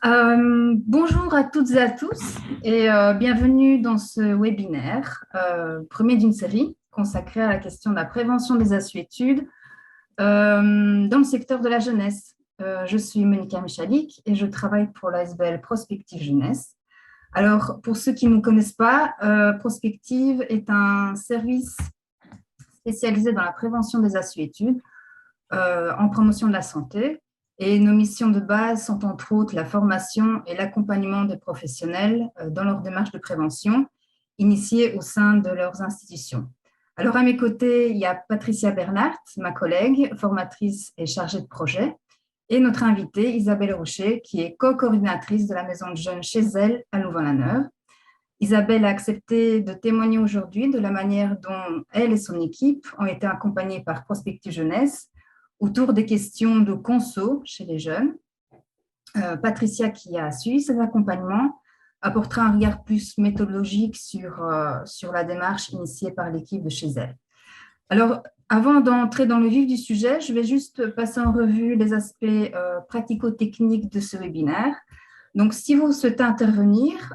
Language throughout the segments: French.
Bonjour à toutes et à tous et bienvenue dans ce webinaire, premier d'une série consacrée à la question de la prévention des assuétudes dans le secteur de la jeunesse. Je suis Monica Michalik et je travaille pour l'ASBL Prospective Jeunesse. Alors, pour ceux qui ne nous connaissent pas, Prospective est un service spécialisé dans la prévention des assuétudes en promotion de la santé. Et nos missions de base sont entre autres la formation et l'accompagnement des professionnels dans leur démarche de prévention initiée au sein de leurs institutions. Alors, à mes côtés, il y a Patricia Bernhardt, ma collègue, formatrice et chargée de projet, et notre invitée, Isabelle Rocher, qui est co-coordinatrice de la maison de jeunes chez elle à Louvain-la-Neuve. Isabelle a accepté de témoigner aujourd'hui de la manière dont elle et son équipe ont été accompagnées par Prospective Jeunesse autour des questions de conso chez les jeunes. Patricia, qui a suivi ces accompagnements, apportera un regard plus méthodologique sur la démarche initiée par l'équipe de chez elle. Alors, avant d'entrer dans le vif du sujet, je vais juste passer en revue les aspects pratico-techniques de ce webinaire. Donc, si vous souhaitez intervenir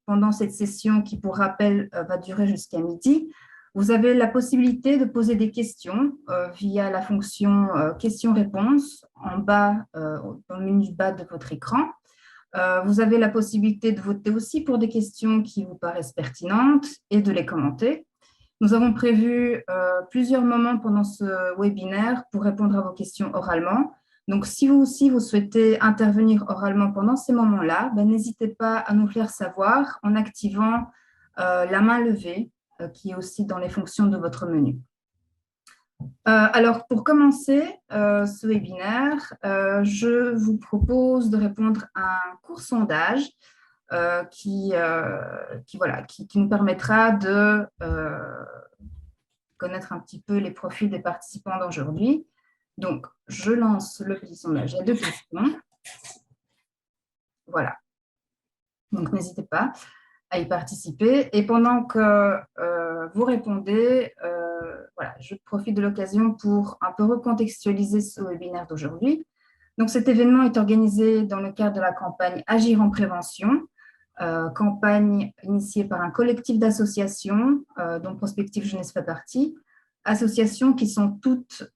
pendant cette session qui, pour rappel, va durer jusqu'à midi, vous avez la possibilité de poser des questions via la fonction questions-réponses en bas, dans le menu bas de votre écran. Vous avez la possibilité de voter aussi pour des questions qui vous paraissent pertinentes et de les commenter. Nous avons prévu plusieurs moments pendant ce webinaire pour répondre à vos questions oralement. Donc, si vous aussi vous souhaitez intervenir oralement pendant ces moments-là, n'hésitez pas à nous faire savoir en activant la main levée qui est aussi dans les fonctions de votre menu. Alors, pour commencer ce webinaire, je vous propose de répondre à un court sondage qui nous permettra de connaître un petit peu les profils des participants d'aujourd'hui. Donc, je lance le petit sondage. Il y a 2 questions. Voilà. Donc, n'hésitez pas à y participer. Et pendant que vous répondez, je profite de l'occasion pour un peu recontextualiser ce webinaire d'aujourd'hui. Donc, cet événement est organisé dans le cadre de la campagne Agir en prévention, campagne initiée par un collectif d'associations dont Prospective Jeunesse fait partie, associations qui sont toutes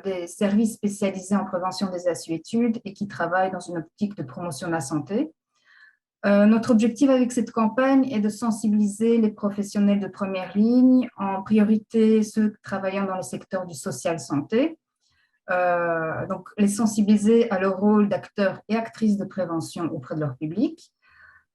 des services spécialisés en prévention des assuétudes et qui travaillent dans une optique de promotion de la santé. Notre objectif avec cette campagne est de sensibiliser les professionnels de première ligne, en priorité ceux travaillant dans le secteur du social santé, donc les sensibiliser à leur rôle d'acteurs et actrices de prévention auprès de leur public.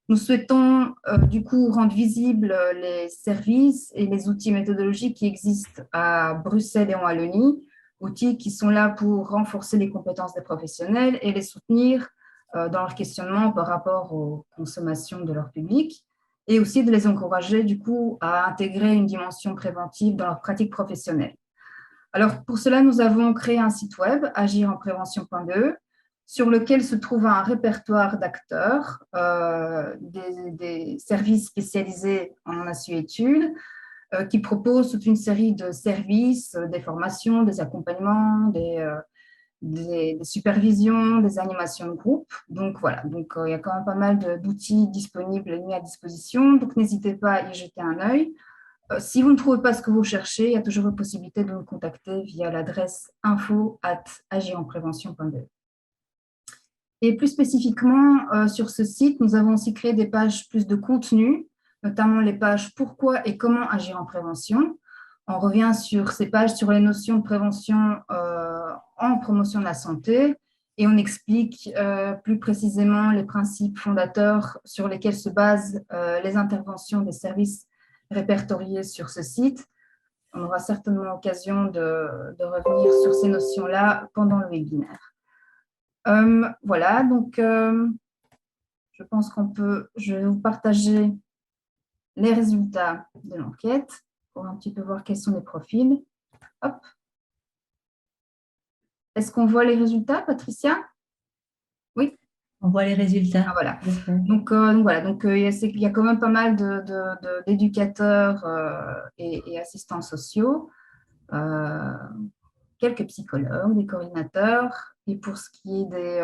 Nous souhaitons du coup rendre visibles les services et les outils méthodologiques qui existent à Bruxelles et en Wallonie, outils qui sont là pour renforcer les compétences des professionnels et les soutenir dans leur questionnement par rapport aux consommations de leur public, et aussi de les encourager du coup à intégrer une dimension préventive dans leur pratique professionnelle. Alors pour cela, nous avons créé un site web, agirenprévention.be, sur lequel se trouve un répertoire d'acteurs, des services spécialisés en assuétudes, qui proposent toute une série de services, des formations, des accompagnements, des supervisions, des animations de groupe. Donc voilà, il y a quand même pas mal d'outils disponibles et mis à disposition, donc n'hésitez pas à y jeter un œil. Si vous ne trouvez pas ce que vous cherchez, il y a toujours la possibilité de nous contacter via l'adresse info@agirenprévention.be. Et plus spécifiquement, sur ce site, nous avons aussi créé des pages plus de contenu, notamment les pages Pourquoi et comment agir en prévention. On revient sur ces pages sur les notions de prévention en promotion de la santé et on explique plus précisément les principes fondateurs sur lesquels se basent les interventions des services répertoriés sur ce site. On aura certainement l'occasion de revenir sur ces notions-là pendant le webinaire. Voilà, donc je pense je vais vous partager les résultats de l'enquête pour un petit peu voir quels sont les profils. Hop. Est-ce qu'on voit les résultats, Patricia? Oui. On voit les résultats. Ah, voilà. Donc, il y a quand même pas mal d'éducateurs et assistants sociaux, quelques psychologues, des coordinateurs. Et pour ce qui est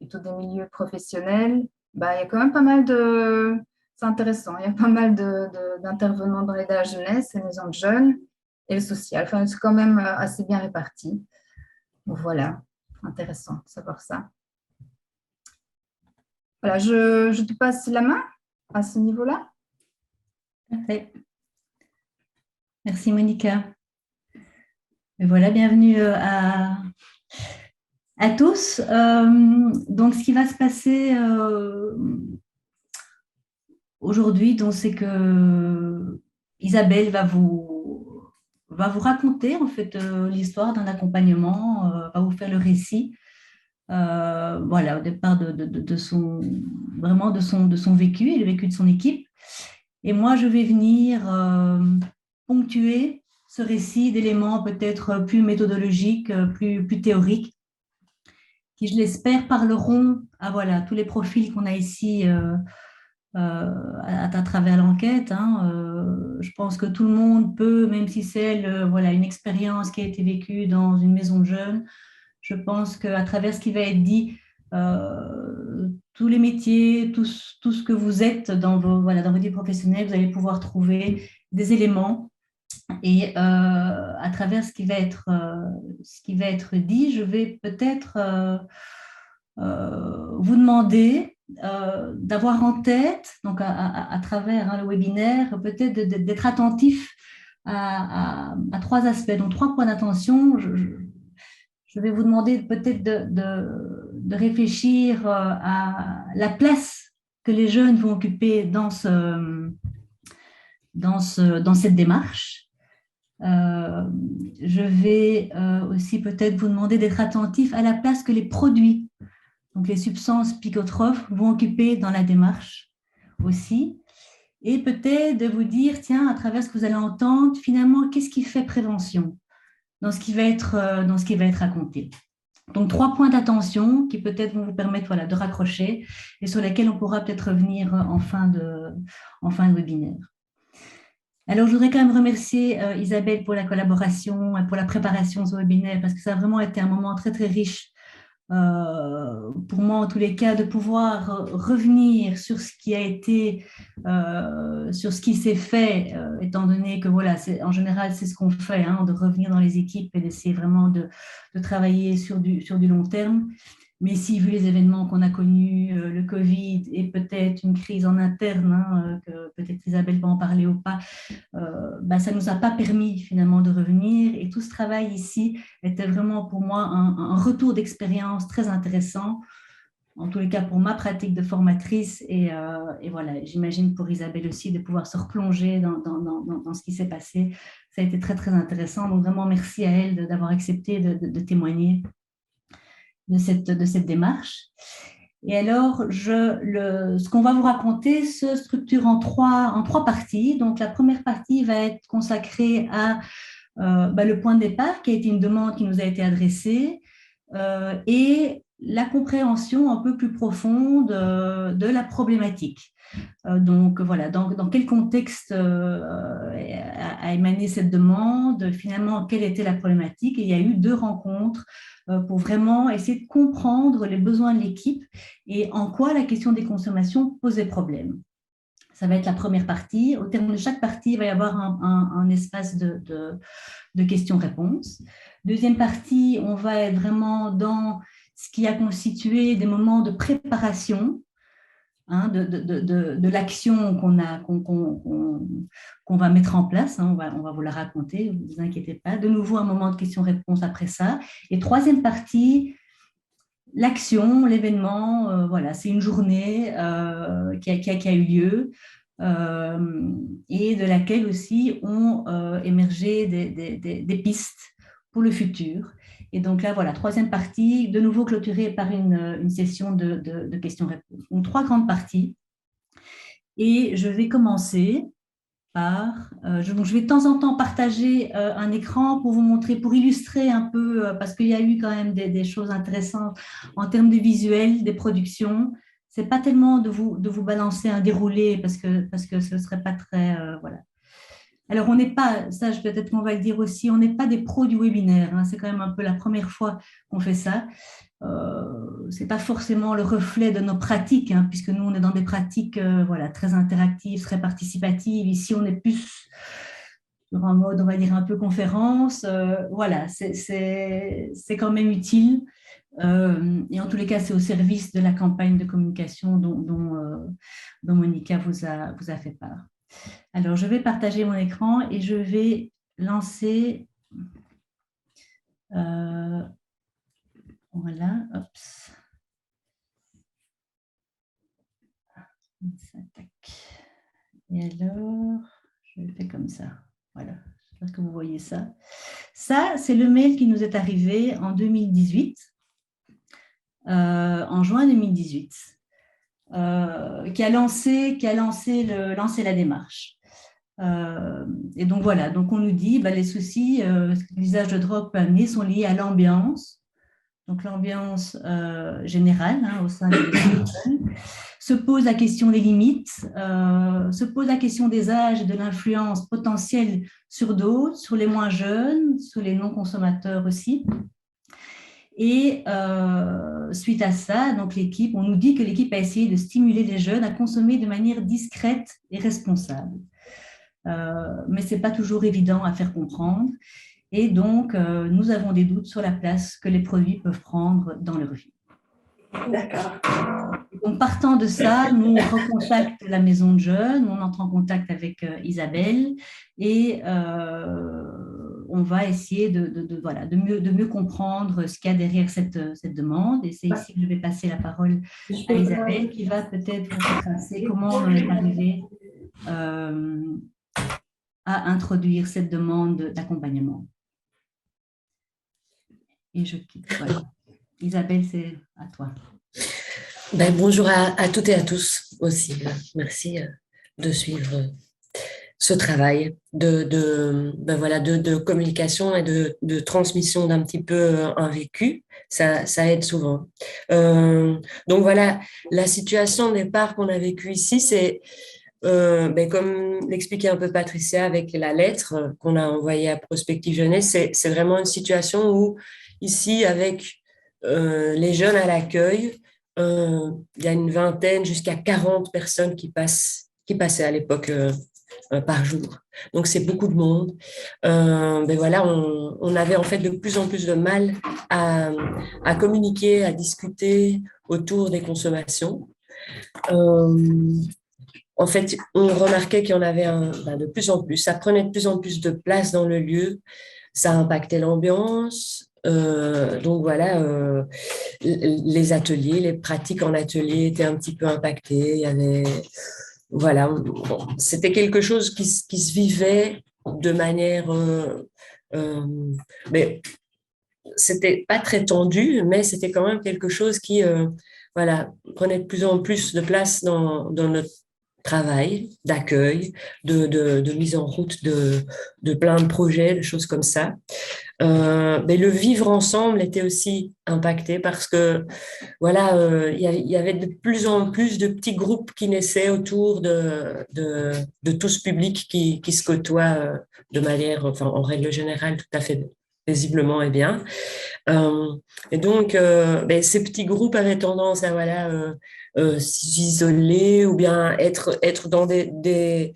plutôt des milieux professionnels, bah, il y a quand même pas mal de... C'est intéressant, il y a pas mal d'intervenants dans l'aide à la jeunesse, les maisons de jeunes et le social. Enfin, c'est quand même assez bien réparti. Voilà, intéressant de savoir ça. Voilà, je te passe la main à ce niveau-là. Parfait. Merci Monica. Et voilà, bienvenue à tous. Donc, ce qui va se passer aujourd'hui, donc, c'est que Isabelle va vous raconter en fait l'histoire d'un accompagnement, va vous faire le récit. Voilà, au départ de son vraiment de son vécu et le vécu de son équipe. Et moi, je vais venir ponctuer ce récit d'éléments peut-être plus méthodologiques, plus théoriques, qui, je l'espère, parleront à voilà, tous les profils qu'on a ici à travers l'enquête. Hein. Je pense que tout le monde peut, même si c'est voilà, une expérience qui a été vécue dans une maison de jeunes, je pense qu'à travers ce qui va être dit, tous les métiers, tout ce que vous êtes dans voilà, dans vos vies professionnelles, vous allez pouvoir trouver des éléments. Et à travers ce qui va être dit, je vais peut-être vous demander d'avoir en tête, donc à travers hein, le webinaire, peut-être d'être attentif à trois aspects, donc trois points d'attention. Je vais vous demander peut-être de réfléchir à la place que les jeunes vont occuper dans cette démarche. Je vais aussi peut-être vous demander d'être attentif à la place que les produits, donc les substances psychotrophes, vont occuper dans la démarche aussi. Et peut-être de vous dire, tiens, à travers ce que vous allez entendre, finalement, qu'est-ce qui fait prévention dans ce qui va être raconté. Donc, trois points d'attention qui peut-être vont vous permettre voilà, de raccrocher et sur lesquels on pourra peut-être revenir en fin de webinaire. Alors, je voudrais quand même remercier Isabelle pour la collaboration et pour la préparation de ce webinaire parce que ça a vraiment été un moment très, très riche pour moi, en tous les cas, de pouvoir revenir sur ce qui a été, sur ce qui s'est fait, étant donné que, voilà, en général, c'est ce qu'on fait, hein, de revenir dans les équipes et d'essayer vraiment de travailler sur du long terme. Mais si, vu les événements qu'on a connus, le Covid et peut-être une crise en interne, hein, que peut-être Isabelle va en parler ou pas, ça ne nous a pas permis finalement de revenir. Et tout ce travail ici était vraiment pour moi un retour d'expérience très intéressant, en tous les cas pour ma pratique de formatrice. Et voilà, j'imagine pour Isabelle aussi de pouvoir se replonger dans ce qui s'est passé. Ça a été très, très intéressant. Donc vraiment, merci à elle d'avoir accepté de témoigner de cette démarche. Et alors, ce qu'on va vous raconter se structure en trois parties. Donc, la première partie va être consacrée à le point de départ, qui a été une demande qui nous a été adressée, et la compréhension un peu plus profonde de la problématique. Donc, voilà, dans quel contexte a émané cette demande, finalement, quelle était la problématique. Et il y a eu 2 rencontres pour vraiment essayer de comprendre les besoins de l'équipe et en quoi la question des consommations posait problème. Ça va être la première partie. Au terme de chaque partie, il va y avoir un espace de questions-réponses. Deuxième partie, on va être vraiment dans ce qui a constitué des moments de préparation, hein, de l'action qu'on va mettre en place. Hein, on va vous la raconter, ne vous inquiétez pas. De nouveau, un moment de questions-réponses après ça. Et troisième partie, l'action, l'événement, voilà, c'est une journée qui a eu lieu et de laquelle aussi ont émergé des pistes pour le futur. Et donc là, voilà, troisième partie, de nouveau clôturée par une session de questions-réponses. Donc, 3 grandes parties. Et je vais commencer par... je vais de temps en temps partager un écran pour vous montrer, pour illustrer un peu, parce qu'il y a eu quand même des choses intéressantes en termes de visuel, des productions. Ce n'est pas tellement de vous balancer un déroulé, parce que ce ne serait pas très... voilà. Alors, on n'est pas, ça peut-être qu'on va le dire aussi, on n'est pas des pros du webinaire, hein. C'est quand même un peu la première fois qu'on fait ça. Ce n'est pas forcément le reflet de nos pratiques, hein, puisque nous, on est dans des pratiques voilà, très interactives, très participatives. Ici, on est plus sur un mode, on va dire, un peu conférence. Voilà, c'est quand même utile. Et en tous les cas, c'est au service de la campagne de communication dont Monica vous a fait part. Alors, je vais partager mon écran et je vais lancer. Voilà, hop. Et alors, je le fais comme ça. Voilà, j'espère que vous voyez ça. Ça, c'est le mail qui nous est arrivé en 2018, en juin 2018, qui a lancé la démarche. Et donc voilà, donc on nous dit les soucis que l'usage de drogue peut amener sont liés à l'ambiance, donc l'ambiance générale au sein des jeunes. Se pose la question des limites, se pose la question des âges et de l'influence potentielle sur d'autres, sur les moins jeunes, sur les non-consommateurs aussi. Et suite à ça, donc l'équipe, on nous dit que l'équipe a essayé de stimuler les jeunes à consommer de manière discrète et responsable. Mais ce n'est pas toujours évident à faire comprendre. Et donc, nous avons des doutes sur la place que les produits peuvent prendre dans leur vie. D'accord. Donc, partant de ça, nous, on recontacte la maison de jeunes, on entre en contact avec Isabelle et on va essayer de mieux comprendre ce qu'il y a derrière cette demande. Et c'est ici que je vais passer la parole à Isabelle qui va peut-être vous retracer comment on est arrivé à introduire cette demande d'accompagnement. Et je quitte. Voilà. Isabelle, c'est à toi. Bonjour à toutes et à tous aussi. Merci de suivre ce travail de communication et de transmission d'un petit peu un vécu. Ça aide souvent. Donc voilà, la situation de départ qu'on a vécue ici, c'est comme l'expliquait un peu Patricia avec la lettre qu'on a envoyée à Prospective Jeunesse, c'est vraiment une situation où ici, avec les jeunes à l'accueil, il y a une vingtaine jusqu'à 40 personnes qui passaient à l'époque par jour. Donc, c'est beaucoup de monde. Voilà, on avait en fait de plus en plus de mal à communiquer, à discuter autour des consommations. En fait, on remarquait qu'il y en avait de plus en plus. Ça prenait de plus en plus de place dans le lieu. Ça impactait l'ambiance. Donc voilà, les ateliers, les pratiques en atelier étaient un petit peu impactées. Il y avait, voilà, c'était quelque chose qui se vivait de manière, mais c'était pas très tendu, mais c'était quand même quelque chose qui, prenait de plus en plus de place dans notre travail, d'accueil, de mise en route de plein de projets, de choses comme ça. Mais le vivre ensemble était aussi impacté parce que voilà, il y avait de plus en plus de petits groupes qui naissaient autour de tout ce public qui se côtoie de manière, enfin en règle générale, tout à fait paisiblement et bien. Et donc, ces petits groupes avaient tendance à s'isoler ou bien être dans des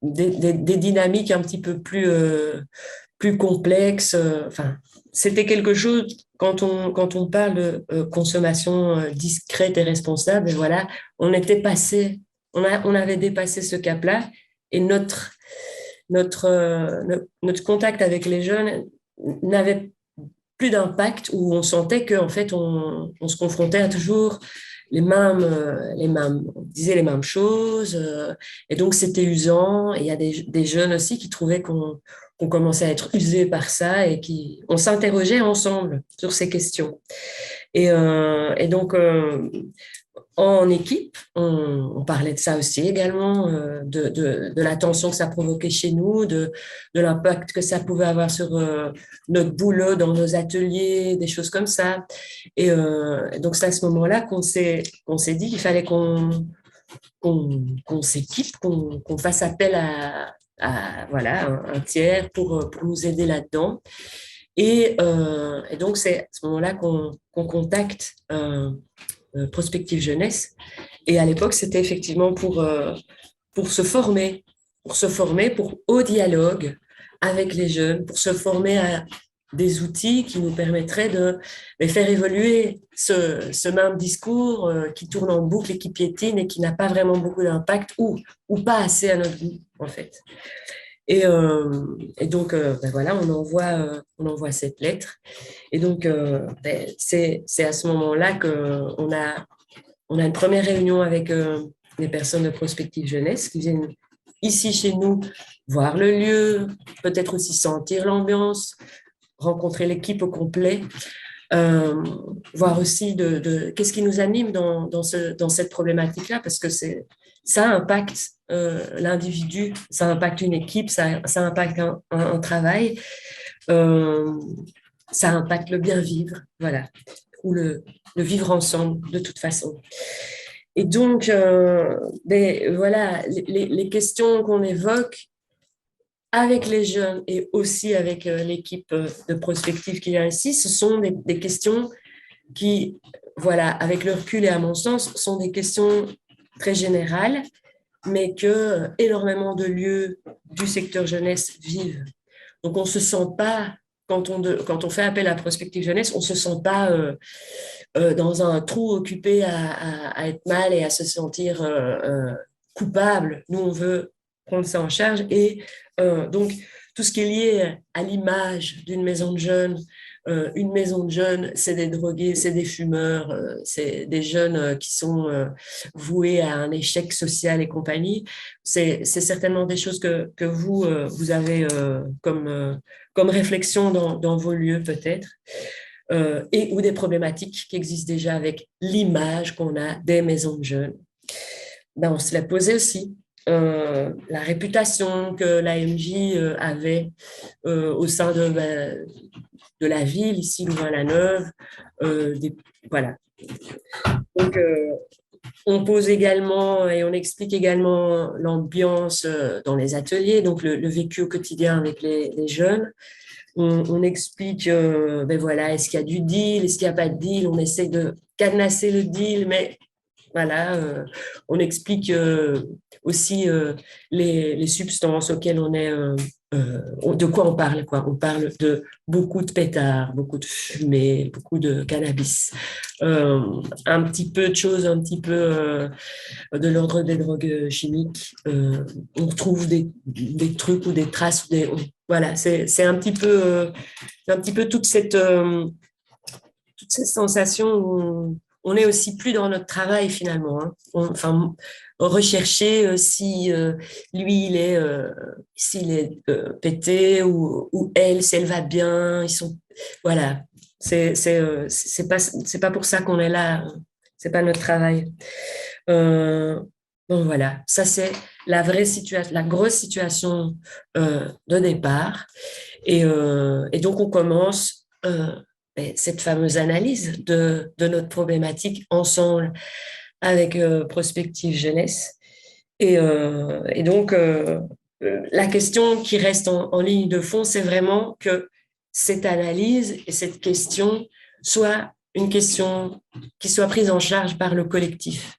dynamiques un petit peu plus complexes. Enfin, c'était quelque chose, quand on parle de consommation discrète et responsable, voilà, on avait dépassé ce cap-là et notre contact avec les jeunes n'avait plus d'impact, où on sentait qu'en fait, on se confrontait à toujours on disait les mêmes choses, et donc c'était usant. Et il y a des jeunes aussi qui trouvaient qu'on commençait à être usés par ça et on s'interrogeait ensemble sur ces questions. Et donc, en équipe, on parlait de ça aussi également, de la tension que ça provoquait chez nous, de l'impact que ça pouvait avoir sur notre boulot dans nos ateliers, des choses comme ça. Et donc, c'est à ce moment-là qu'on s'est dit qu'il fallait qu'on s'équipe, qu'on fasse appel voilà, un tiers pour nous aider là-dedans. Et donc, c'est à ce moment-là qu'on contacte Prospective Jeunesse. Et à l'époque, c'était effectivement pour se former, au dialogue avec les jeunes, pour se former à des outils qui nous permettraient de faire évoluer ce même discours qui tourne en boucle et qui piétine et qui n'a pas vraiment beaucoup d'impact ou pas assez à notre goût, en fait. Et donc, voilà, on envoie cette lettre. Et donc, c'est à ce moment-là qu'on a une première réunion avec des personnes de Prospective Jeunesse qui viennent ici chez nous voir le lieu, peut-être aussi sentir l'ambiance, rencontrer l'équipe au complet, voir aussi qu'est-ce qui nous anime dans cette problématique-là, parce que ça impacte l'individu, ça impacte une équipe, ça impacte un travail, ça impacte le bien-vivre, voilà, ou le vivre ensemble de toute façon. Et donc, voilà, les questions qu'on évoque avec les jeunes et aussi avec l'équipe de prospective qu'il y a ici, ce sont des questions qui, voilà, avec le recul et à mon sens, sont des questions très générales, mais que énormément de lieux du secteur jeunesse vivent. Donc, on ne se sent pas, quand on fait appel à Prospective Jeunesse, on ne se sent pas dans un trou occupé à être mal et à se sentir coupable. Nous, on veut prendre ça en charge. Et donc, tout ce qui est lié à l'image d'une maison de jeunes, une maison de jeunes, c'est des drogués, c'est des fumeurs, c'est des jeunes qui sont voués à un échec social et compagnie. C'est certainement des choses que vous avez comme réflexion dans vos lieux peut-être. Ou des problématiques qui existent déjà avec l'image qu'on a des maisons de jeunes. On se l'a posé aussi. La réputation que l'AMJ avait au sein de la ville, ici, Louvain-la-Neuve. Voilà. Donc, on pose également et on explique également l'ambiance dans les ateliers, donc le vécu au quotidien avec les jeunes. On explique, voilà, est-ce qu'il y a du deal, est-ce qu'il n'y a pas de deal, on essaie de cadenasser le deal, mais voilà, on explique aussi les substances auxquelles on est, de quoi on parle, quoi. On parle de beaucoup de pétards, beaucoup de fumée, beaucoup de cannabis, un petit peu de choses, un petit peu de l'ordre des drogues chimiques. On retrouve des trucs ou des traces, voilà, c'est un petit peu toute cette sensation où on est aussi plus dans notre travail finalement. Hein. Rechercher si lui s'il est pété ou elle, si elle va bien. Voilà. C'est pas pour ça qu'on est là. C'est pas notre travail. Bon voilà, ça c'est la vraie situation, la grosse situation de départ. Et donc on commence cette fameuse analyse de notre problématique ensemble avec Prospective Jeunesse. Et donc, la question qui reste en ligne de fond, c'est vraiment que cette analyse et cette question soit une question qui soit prise en charge par le collectif.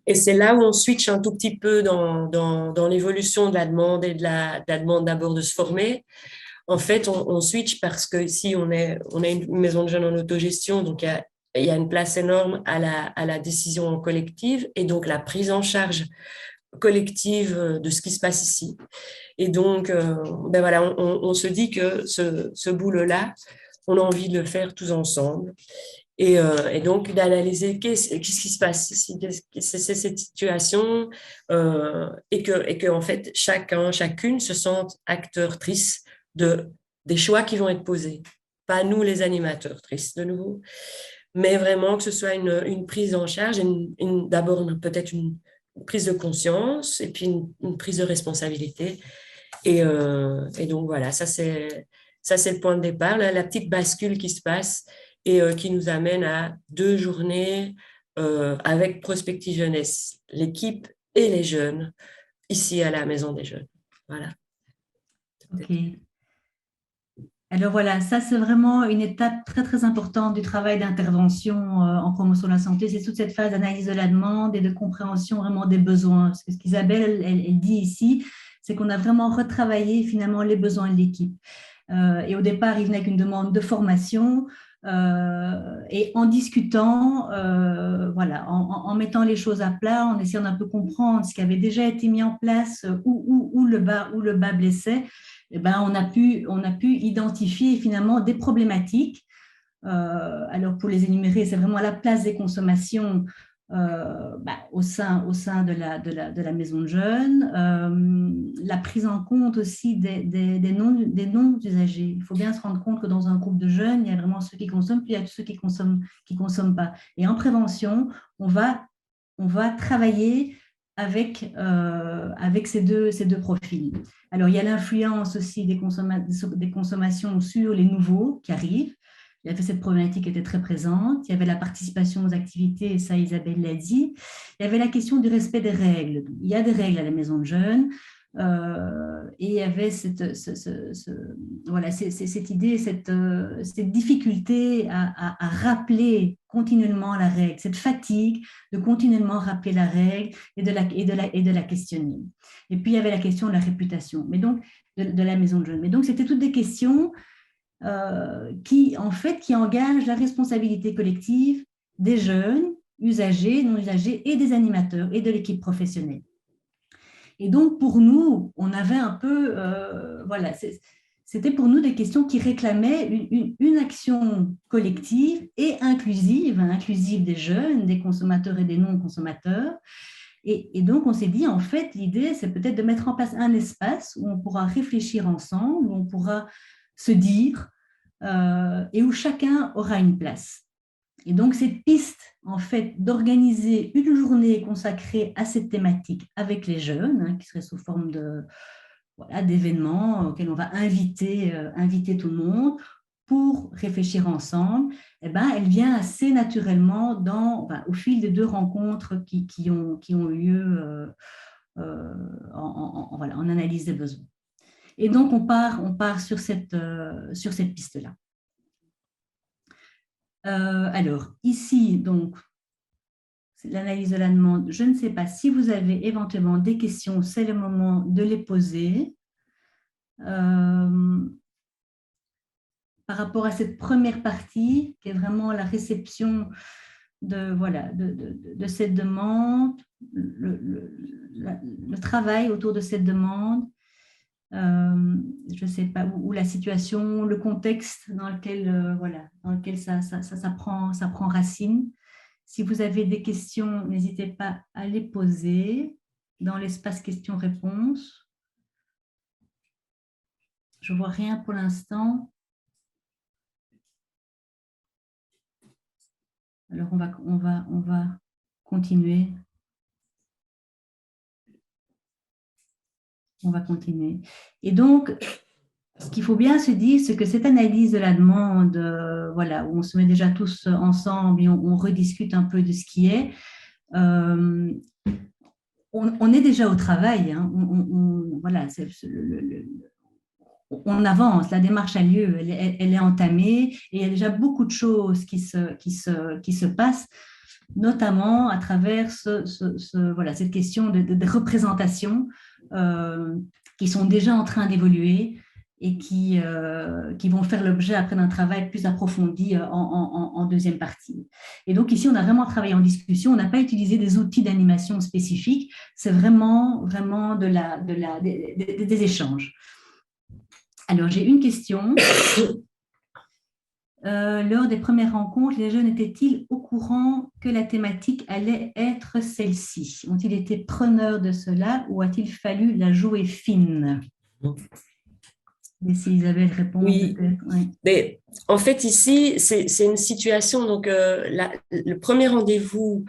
Et c'est là où on switch un tout petit peu dans l'évolution de la demande et de la demande d'abord de se former. En fait, on switch parce que ici, on est une maison de jeunes en autogestion, donc il y a une place énorme à la décision collective et donc la prise en charge collective de ce qui se passe ici. Et donc, voilà, on se dit que ce boulot-là, on a envie de le faire tous ensemble. Et donc, d'analyser qu'est-ce qui se passe ici, c'est cette situation, et que en fait, chacune se sente acteur, trice des choix qui vont être posés. Pas nous, les animateurs, trice de nouveau, mais vraiment que ce soit une prise en charge, d'abord peut-être une prise de conscience et puis une prise de responsabilité. Et donc, voilà, ça c'est le point de départ, la petite bascule qui se passe et qui nous amène à 2 journées avec Prospective Jeunesse, l'équipe et les jeunes, ici à la Maison des Jeunes. Voilà. Ok. Alors voilà, ça c'est vraiment une étape très très importante du travail d'intervention en promotion de la santé. C'est toute cette phase d'analyse de la demande et de compréhension vraiment des besoins. Parce que ce qu'Isabelle elle dit ici, c'est qu'on a vraiment retravaillé finalement les besoins de l'équipe. Et au départ, il venait avec une demande de formation. Et en discutant, voilà, en mettant les choses à plat, en essayant d'un peu comprendre ce qui avait déjà été mis en place, où le bas blessait, eh ben, on a pu identifier finalement des problématiques. Alors pour les énumérer, c'est vraiment la place des consommations au sein de la maison de jeunes, la prise en compte aussi des non-usagers. Il faut bien se rendre compte que dans un groupe de jeunes, il y a vraiment ceux qui consomment, puis il y a ceux qui consomment pas. Et en prévention, on va travailler avec ces deux profils. Alors, il y a l'influence aussi des consommations sur les nouveaux qui arrivent. Il y avait cette problématique qui était très présente. Il y avait la participation aux activités, et ça, Isabelle l'a dit. Il y avait la question du respect des règles. Il y a des règles à la maison de jeunes. Et il y avait cette idée, cette difficulté à rappeler continuellement la règle, cette fatigue de continuellement rappeler la règle et de la questionner. Et puis, il y avait la question de la réputation, mais donc de la maison de jeunes. Mais donc, c'était toutes des questions qui engagent la responsabilité collective des jeunes, usagers, non usagers, et des animateurs et de l'équipe professionnelle. Et donc, pour nous, on avait un peu, c'était pour nous des questions qui réclamaient une action collective et inclusive des jeunes, des consommateurs et des non-consommateurs. Et donc, on s'est dit, en fait, l'idée, c'est peut-être de mettre en place un espace où on pourra réfléchir ensemble, où on pourra se dire, et où chacun aura une place. Et donc, cette piste, en fait, d'organiser une journée consacrée à cette thématique avec les jeunes, qui serait sous forme d'événements auxquels on va inviter tout le monde pour réfléchir ensemble, elle vient assez naturellement au fil des deux rencontres qui ont eu lieu en analyse des besoins. Et donc, on part sur cette piste-là. Alors, ici, donc, c'est l'analyse de la demande. Je ne sais pas si vous avez éventuellement des questions, c'est le moment de les poser. Par rapport à cette première partie, qui est vraiment la réception de cette demande, le travail autour de cette demande, je ne sais pas, où la situation, le contexte dans lequel ça prend racine. Si vous avez des questions, n'hésitez pas à les poser dans l'espace questions-réponses. Je ne vois rien pour l'instant. Alors, on va continuer. On va continuer. Et donc, ce qu'il faut bien se dire, c'est que cette analyse de la demande, où on se met déjà tous ensemble et on rediscute un peu de ce qui est, on est déjà au travail. Hein. On avance, la démarche a lieu, elle est entamée et il y a déjà beaucoup de choses qui se passent, notamment à travers cette question de représentation qui sont déjà en train d'évoluer et qui vont faire l'objet après d'un travail plus approfondi en deuxième partie. Et donc ici, on a vraiment travaillé en discussion, on n'a pas utilisé des outils d'animation spécifiques, c'est vraiment des échanges. Alors, j'ai une question. Lors des premières rencontres, les jeunes étaient-ils au courant que la thématique allait être celle-ci? Ont-ils été preneurs de cela ou a-t-il fallu la jouer fine? Et si Isabelle répond, oui. Oui. Mais en fait, ici, c'est une situation, donc le premier rendez-vous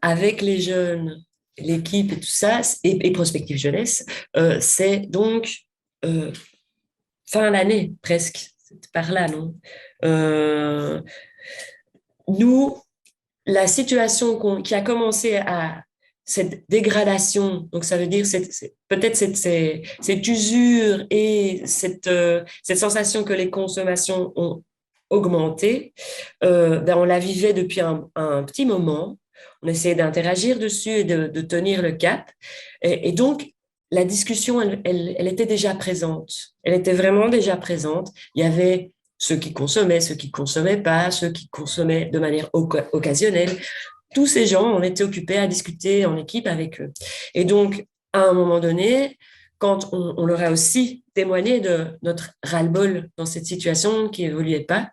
avec les jeunes, l'équipe et tout ça, et Prospective Jeunesse, c'est donc fin l'année, presque, c'est par là, non? Nous, la situation qui a commencé à cette dégradation, donc ça veut dire peut-être cette usure et cette sensation que les consommations ont augmenté, on la vivait depuis un petit moment. On essayait d'interagir dessus et de tenir le cap. Et donc, la discussion, elle était déjà présente. Elle était vraiment déjà présente. Il y avait ceux qui consommaient pas, ceux qui consommaient de manière occasionnelle. Tous ces gens, on était occupés à discuter en équipe avec eux. Et donc, à un moment donné, quand on leur a aussi témoigné de notre ras-le-bol dans cette situation qui évoluait pas,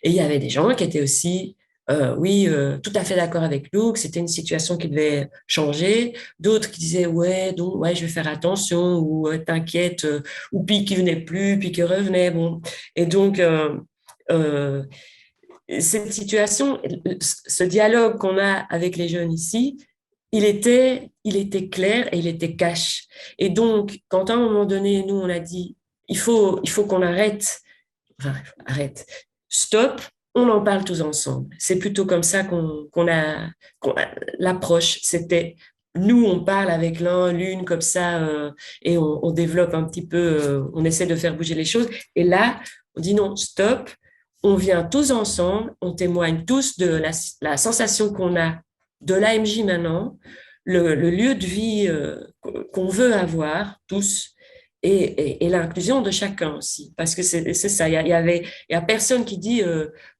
et il y avait des gens qui étaient aussi, tout à fait d'accord avec nous, que c'était une situation qui devait changer, d'autres qui disaient, ouais, je vais faire attention, ou t'inquiète, ou puis qui venaient plus, puis qui revenaient, bon. Et donc, cette situation, ce dialogue qu'on a avec les jeunes ici, il était clair et il était cash. Et donc, quand à un moment donné, nous, on a dit, il faut qu'on arrête, stop, on en parle tous ensemble. C'est plutôt comme ça qu'on a l'approche. C'était, nous, on parle avec l'une, comme ça, et on développe un petit peu, on essaie de faire bouger les choses. Et là, on dit non, stop, on vient tous ensemble, on témoigne tous de la sensation qu'on a de l'AMJ maintenant, le lieu de vie qu'on veut avoir tous, et l'inclusion de chacun aussi, parce que c'est ça. Il y a personne qui dit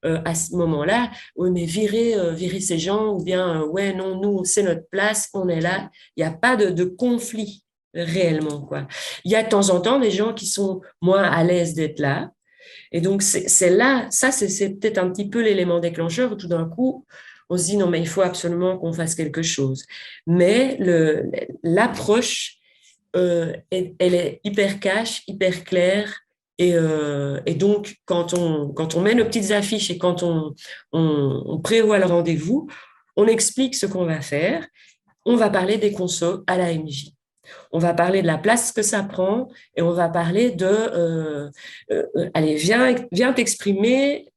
à ce moment-là, oui, mais virer ces gens, ou bien ouais, non, nous c'est notre place, on est là. Il n'y a pas de conflit réellement, quoi. Il y a de temps en temps des gens qui sont moins à l'aise d'être là. Et donc, c'est là, ça, c'est peut-être un petit peu l'élément déclencheur où tout d'un coup, on se dit non, mais il faut absolument qu'on fasse quelque chose. Mais l'approche, elle est hyper cash, hyper claire. Et donc, quand on met nos petites affiches et quand on prévoit le rendez-vous, on explique ce qu'on va faire. On va parler des consos à la MJ. On va parler de la place que ça prend et on va parler allez, viens t'exprimer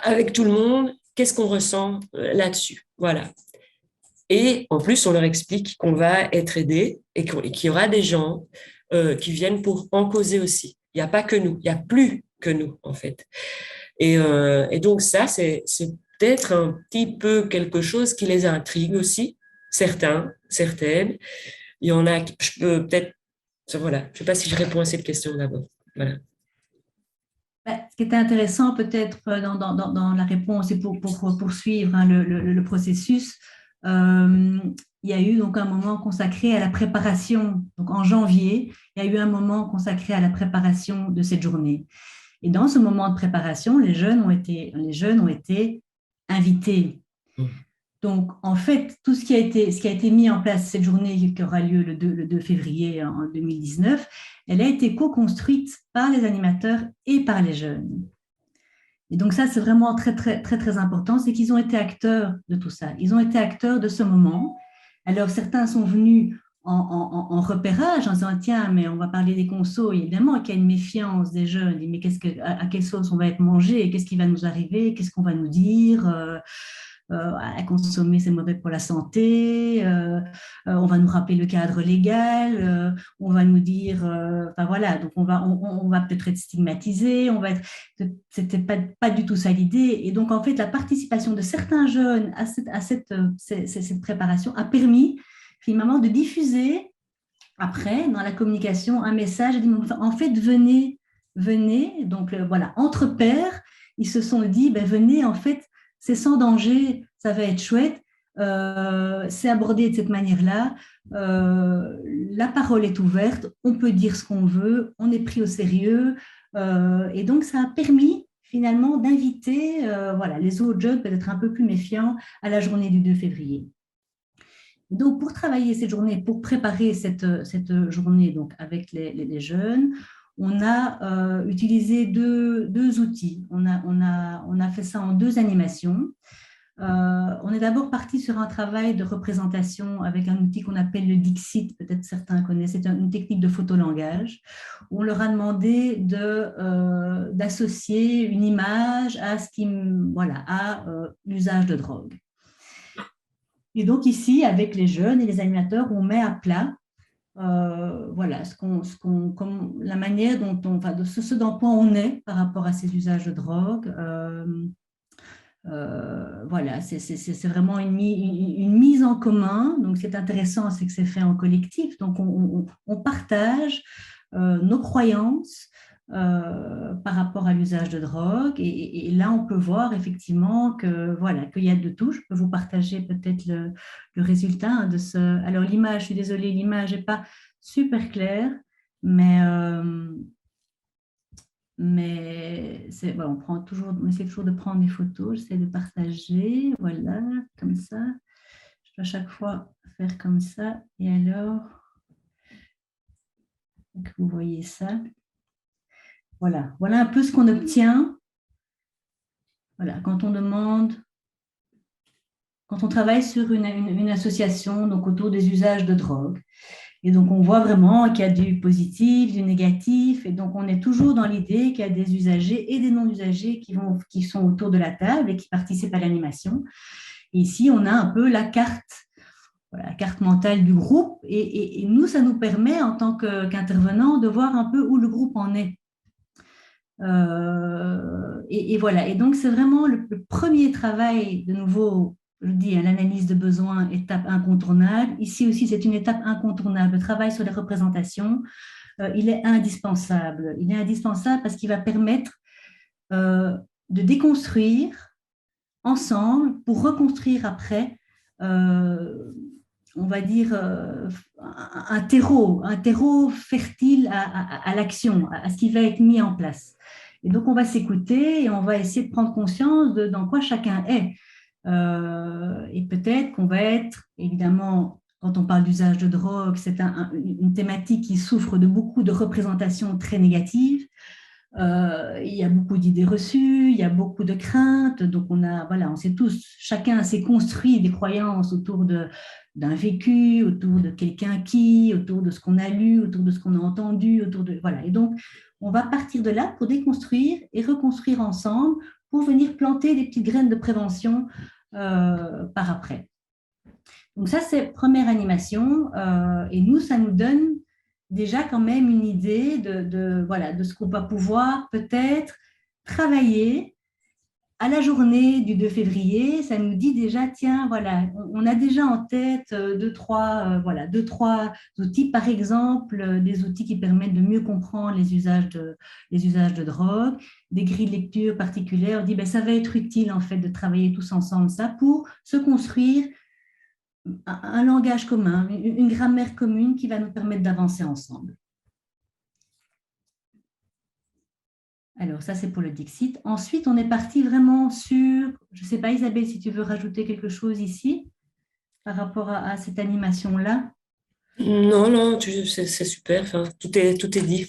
avec tout le monde, qu'est-ce qu'on ressent là-dessus. Voilà. Et en plus, on leur explique qu'on va être aidé et qu'il y aura des gens qui viennent pour en causer aussi. Il n'y a pas que nous, il n'y a plus que nous, en fait. Et donc ça, c'est peut-être un petit peu quelque chose qui les intrigue aussi, certains, certaines. Il y en a, je peux peut-être, voilà, je ne sais pas si je réponds à cette question d'abord. Voilà. Ce qui était intéressant peut-être dans la réponse et pour poursuivre le processus, il y a eu donc un moment consacré à la préparation. Donc en janvier, il y a eu un moment consacré à la préparation de cette journée. Et dans ce moment de préparation, les jeunes ont été invités. Donc, en fait, tout ce qui a été mis en place cette journée qui aura lieu le 2 février en 2019, elle a été co-construite par les animateurs et par les jeunes. Et donc ça, c'est vraiment très, très, très, très important, c'est qu'ils ont été acteurs de tout ça. Ils ont été acteurs de ce moment. Alors, certains sont venus en repérage en disant, tiens, mais on va parler des consos. Évidemment qu'il y a une méfiance des jeunes. Mais à quelle sauce on va être mangé? Qu'est-ce qui va nous arriver? Qu'est-ce qu'on va nous dire? À consommer, c'est mauvais pour la santé, on va nous rappeler le cadre légal, on va nous dire, enfin voilà, donc on va peut-être être stigmatisé, c'était pas du tout ça l'idée. Et donc en fait, la participation de certains jeunes à cette préparation a permis finalement de diffuser après dans la communication un message, en fait venez, donc voilà, entre pairs, ils se sont dit, ben, venez en fait, c'est sans danger, ça va être chouette, c'est abordé de cette manière-là, la parole est ouverte, on peut dire ce qu'on veut, on est pris au sérieux, et donc ça a permis finalement d'inviter les autres jeunes peut-être un peu plus méfiants à la journée du 2 février. Donc, pour travailler cette journée, pour préparer cette journée donc, avec les jeunes, on a utilisé deux outils. On a fait ça en 2 animations. On est d'abord parti sur un travail de représentation avec un outil qu'on appelle le Dixit, peut-être certains connaissent, c'est une technique de photolangage, où on leur a demandé d'associer une image à l'usage de drogue. Et donc ici, avec les jeunes et les animateurs, on met à plat voilà, comme la manière dont enfin, de ce dans quoi on est par rapport à ces usages de drogue. Voilà, c'est vraiment une mise en commun. Donc, c'est intéressant, c'est que c'est fait en collectif. Donc, on partage nos croyances par rapport à l'usage de drogue. Et là, on peut voir effectivement que voilà, qu'il y a de tout. Je peux vous partager peut-être le résultat hein, de ce. Alors, l'image, je suis désolée, l'image n'est pas super claire, mais voilà, on essaie toujours de prendre des photos, j'essaie de partager, voilà, comme ça. Je dois à chaque fois faire comme ça. Et alors, que vous voyez ça. Voilà, voilà un peu ce qu'on obtient. Voilà, quand on travaille sur une association donc autour des usages de drogue. Et donc, on voit vraiment qu'il y a du positif, du négatif. Et donc, on est toujours dans l'idée qu'il y a des usagers et des non-usagers qui sont autour de la table et qui participent à l'animation. Et ici, on a un peu la carte mentale du groupe. Et nous, ça nous permet, en tant qu'intervenants, de voir un peu où le groupe en est. Et voilà. Et donc, c'est vraiment le premier travail, de nouveau, je dis, l'analyse de besoins, étape incontournable. Ici aussi, c'est une étape incontournable. Le travail sur les représentations, il est indispensable. Il est indispensable parce qu'il va permettre de déconstruire ensemble pour reconstruire après, on va dire, un terreau fertile à l'action, à ce qui va être mis en place. Et donc, on va s'écouter et on va essayer de prendre conscience de dans quoi chacun est. Et peut-être qu'on va être, évidemment, quand on parle d'usage de drogue, c'est une thématique qui souffre de beaucoup de représentations très négatives. Il y a beaucoup d'idées reçues, il y a beaucoup de craintes. Donc, on sait tous, chacun s'est construit des croyances autour d'un vécu, autour de quelqu'un autour de ce qu'on a lu, autour de ce qu'on a entendu, voilà. Et donc, on va partir de là pour déconstruire et reconstruire ensemble pour venir planter des petites graines de prévention par après. Donc ça, c'est première animation. Et nous, ça nous donne déjà quand même une idée de ce qu'on va pouvoir peut-être travailler à la journée du 2 février. Ça nous dit déjà, tiens, voilà, on a déjà en tête deux, trois outils, par exemple, des outils qui permettent de mieux comprendre les usages de drogue, des grilles de lecture particulières. On dit, ça va être utile en fait de travailler tous ensemble ça pour se construire un langage commun, une grammaire commune qui va nous permettre d'avancer ensemble. Alors, ça, c'est pour le Dixit. Ensuite, on est parti vraiment sur, je ne sais pas, Isabelle, si tu veux rajouter quelque chose ici par rapport à cette animation-là. Non, c'est super. Enfin, tout est dit.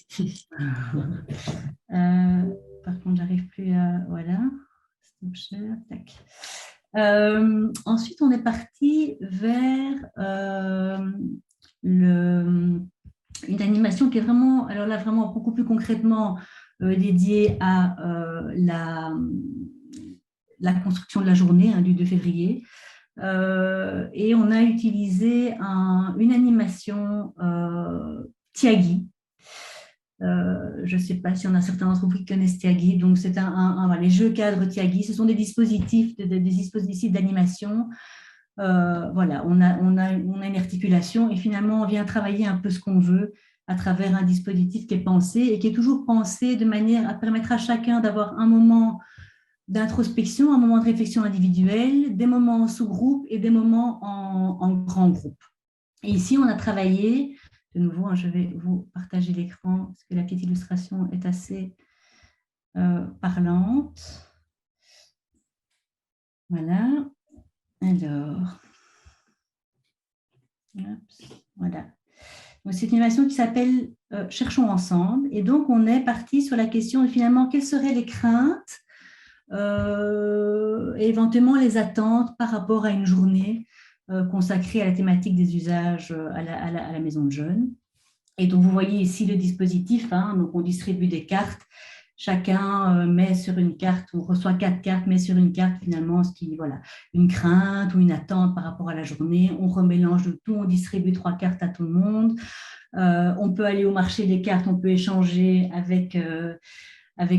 Par contre, j'arrive plus à... Voilà. Stop share. Tac. Ensuite, on est parti vers une animation qui est vraiment, alors là, vraiment beaucoup plus concrètement dédiée à la construction de la journée du 2 février. Et on a utilisé une animation Tiagui. Je ne sais pas si on a certains d'entre vous qui connaissent Tiagui. Donc, c'est les jeux cadres Tiagui. Ce sont des dispositifs d'animation. Voilà, on a une articulation et finalement, on vient travailler un peu ce qu'on veut à travers un dispositif qui est pensé et qui est toujours pensé de manière à permettre à chacun d'avoir un moment d'introspection, un moment de réflexion individuelle, des moments en sous-groupe et des moments en grand groupe. Et ici, on a travaillé, de nouveau, je vais vous partager l'écran parce que la petite illustration est assez parlante. Voilà. Alors, voilà. C'est une animation qui s'appelle Cherchons ensemble. Et donc, on est parti sur la question de finalement, quelles seraient les craintes et éventuellement les attentes par rapport à une journée consacrée à la thématique des usages à la maison de jeunes. Et donc, vous voyez ici le dispositif. Donc, on distribue des cartes chacun met sur une carte, on reçoit 4 cartes, met sur une carte finalement voilà, une crainte ou une attente par rapport à la journée. On remélange le tout, on distribue 3 cartes à tout le monde. On peut aller au marché des cartes, on peut échanger avec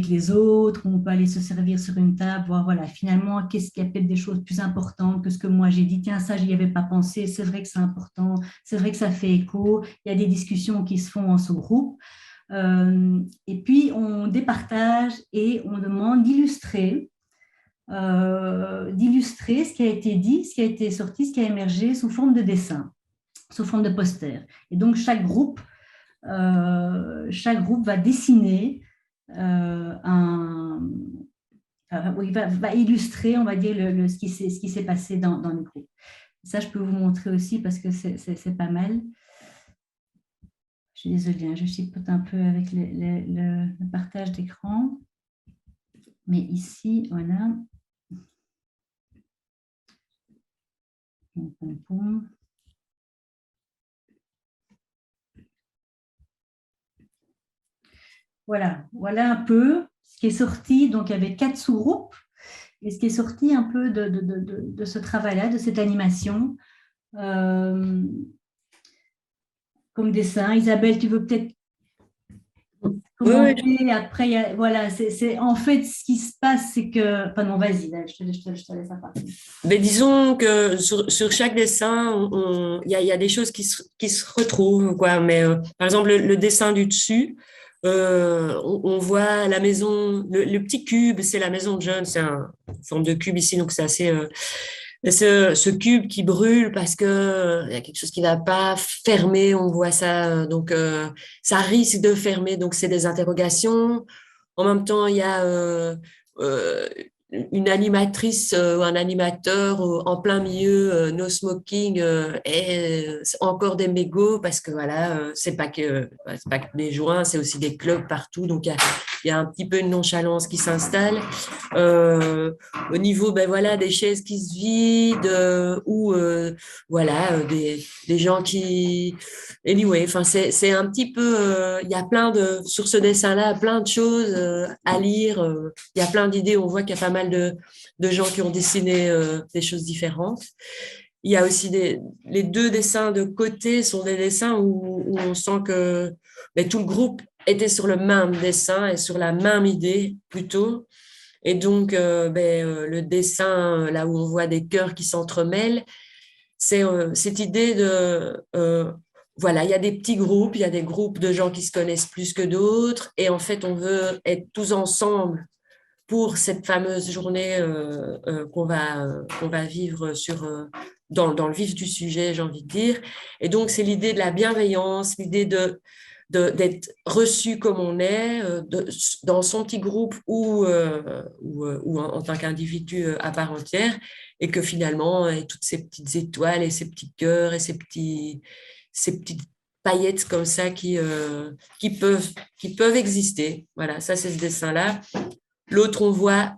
les autres, on peut aller se servir sur une table, voir voilà, finalement, qu'est-ce qu'il y a peut-être des choses plus importantes que ce que moi j'ai dit. Tiens, ça, je n'y avais pas pensé, c'est vrai que c'est important, c'est vrai que ça fait écho. Il y a des discussions qui se font en sous-groupe. Et puis, on départage et on demande d'illustrer ce qui a été dit, ce qui a été sorti, ce qui a émergé sous forme de dessin, sous forme de poster. Et donc, chaque groupe va dessiner va illustrer, on va dire, ce qui s'est passé dans le groupe. Ça, je peux vous montrer aussi parce que c'est pas mal. Je suis désolée, je chipote un peu avec le partage d'écran. Mais ici, voilà. Voilà un peu ce qui est sorti. Donc, il y avait 4 sous-groupes. Et ce qui est sorti un peu de ce travail-là, de cette animation, comme dessin. Isabelle, tu veux peut-être commenter? Oui. Après, voilà, c'est en fait ce qui se passe, c'est que... Enfin non, vas-y, je te laisse la parole. Mais disons que sur chaque dessin, il y a des choses qui se retrouvent, quoi. Mais par exemple, le dessin du dessus, on voit la maison, le petit cube, c'est la maison de John, c'est une forme de cube ici, donc c'est assez... ce cube qui brûle parce que il y a quelque chose qui va pas fermer, on voit ça, donc ça risque de fermer, donc c'est des interrogations. En même temps, il y a une animatrice ou un animateur en plein milieu, no smoking, et encore des mégots parce que voilà, c'est pas que des joints, c'est aussi des clubs partout, donc il y a un petit peu une nonchalance qui s'installe. Au niveau voilà, des chaises qui se vident ou voilà, des gens qui... Anyway, c'est un petit peu... il y a sur ce dessin-là, plein de choses à lire. Il y a plein d'idées. On voit qu'il y a pas mal de gens qui ont dessiné des choses différentes. Il y a aussi les 2 dessins de côté sont des dessins où on sent que tout le groupe était sur le même dessin et sur la même idée plutôt. Et donc, le dessin, là où on voit des cœurs qui s'entremêlent, c'est cette idée de... voilà, il y a des petits groupes, il y a des groupes de gens qui se connaissent plus que d'autres. Et en fait, on veut être tous ensemble pour cette fameuse journée qu'on va vivre dans le vif du sujet, j'ai envie de dire. Et donc, c'est l'idée de la bienveillance, l'idée d'être reçu comme on est, dans son petit groupe ou en tant qu'individu à part entière, et que finalement, toutes ces petites étoiles et ces petits cœurs et ces petites paillettes comme ça qui peuvent exister. Voilà, ça c'est ce dessin-là. L'autre, on voit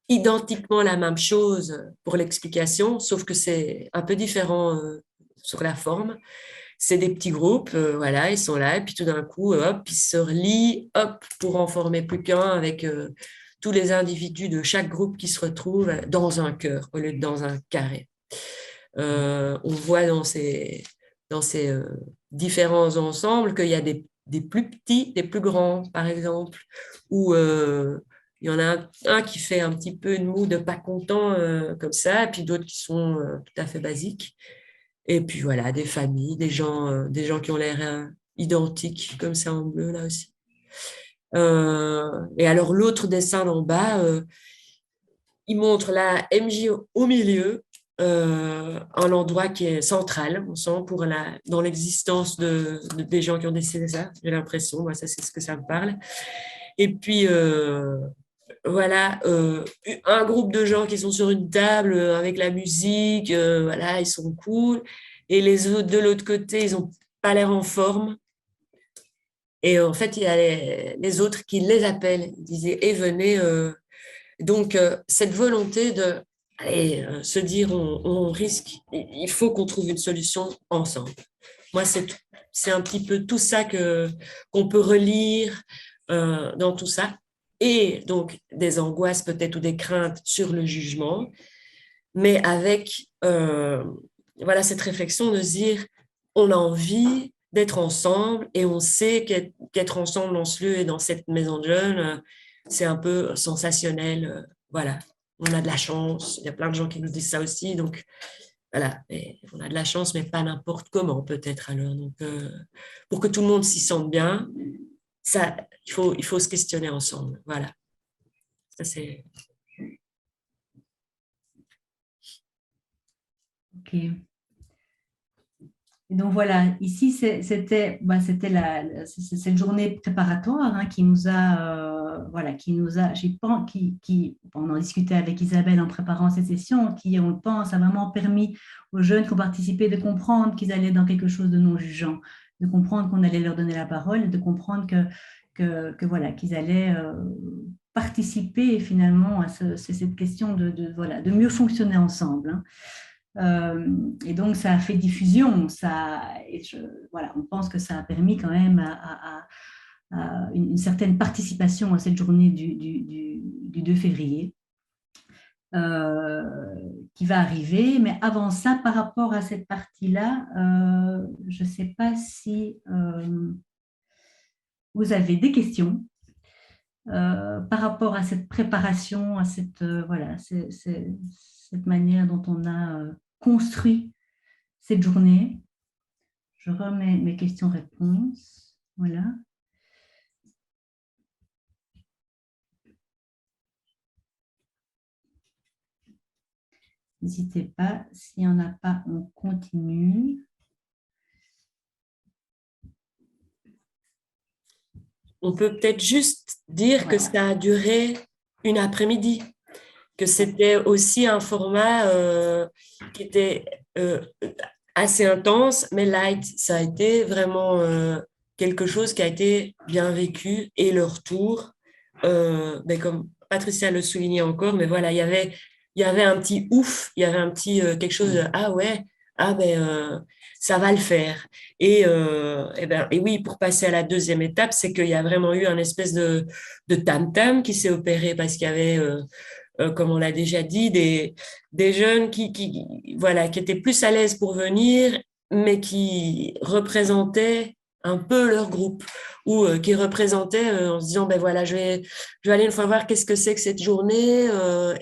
identiquement la même chose pour l'explication, sauf que c'est un peu différent sur la forme. C'est des petits groupes, voilà, ils sont là, et puis tout d'un coup, hop, ils se relient, hop, pour en former plus qu'un avec tous les individus de chaque groupe qui se retrouvent dans un cœur au lieu de dans un carré. On voit dans ces différents ensembles qu'il y a des plus petits, des plus grands, par exemple, où il y en a un qui fait un petit peu une moue de pas content comme ça, et puis d'autres qui sont tout à fait basiques. Et puis voilà, des familles, des gens qui ont l'air identiques, comme ça en bleu là aussi. Et alors l'autre dessin d'en bas, il montre la MJ au milieu, un endroit qui est central, on sent, dans l'existence des gens qui ont décidé ça, j'ai l'impression, moi ça c'est ce que ça me parle. Et puis voilà, un groupe de gens qui sont sur une table avec la musique, voilà, ils sont cool. Et les autres de l'autre côté, ils n'ont pas l'air en forme. Et en fait, il y a les autres qui les appellent, ils disaient, et venez. Donc, cette volonté de se dire, on risque, il faut qu'on trouve une solution ensemble. Moi, c'est un petit peu tout ça qu'on peut relire dans tout ça. et donc des angoisses peut-être ou des craintes sur le jugement, mais avec voilà, cette réflexion de se dire, on a envie d'être ensemble et on sait qu'être ensemble dans ce lieu et dans cette maison de jeunes, c'est un peu sensationnel. Voilà, on a de la chance. Il y a plein de gens qui nous disent ça aussi. Donc, voilà, et on a de la chance, mais pas n'importe comment peut-être alors. Donc, pour que tout le monde s'y sente bien, ça, il faut se questionner ensemble. Voilà, ça c'est... Ok. Et donc voilà, ici c'était cette journée préparatoire hein, qui nous a on en discutait avec Isabelle en préparant cette session, qui on pense a vraiment permis aux jeunes qui ont participé de comprendre qu'ils allaient dans quelque chose de non jugeant, de comprendre qu'on allait leur donner la parole, de comprendre que voilà qu'ils allaient participer finalement à cette question de mieux fonctionner ensemble. Hein. Et donc, ça a fait diffusion. Voilà, on pense que ça a permis quand même à une certaine participation à cette journée du 2 février qui va arriver. Mais avant ça, par rapport à cette partie-là, je ne sais pas si vous avez des questions par rapport à cette préparation, à cette manière dont on a construit cette journée. Je remets mes questions-réponses. Voilà. N'hésitez pas. S'il n'y en a pas, on continue. On peut peut-être juste dire que ça a duré une après-midi, que c'était aussi un format qui était assez intense, mais light. Ça a été vraiment quelque chose qui a été bien vécu et le retour, ben comme Patricia le soulignait encore, mais voilà, il y avait un petit ouf, il y avait un petit quelque chose de ah ouais, ah ben ça va le faire. Et oui, pour passer à la deuxième étape, c'est qu'il y a vraiment eu un espèce de tam-tam qui s'est opéré parce qu'il y avait comme on l'a déjà dit, des jeunes voilà, qui étaient plus à l'aise pour venir, mais qui représentaient un peu leur groupe ou qui représentaient en se disant, ben voilà, je vais aller une fois voir qu'est-ce que c'est que cette journée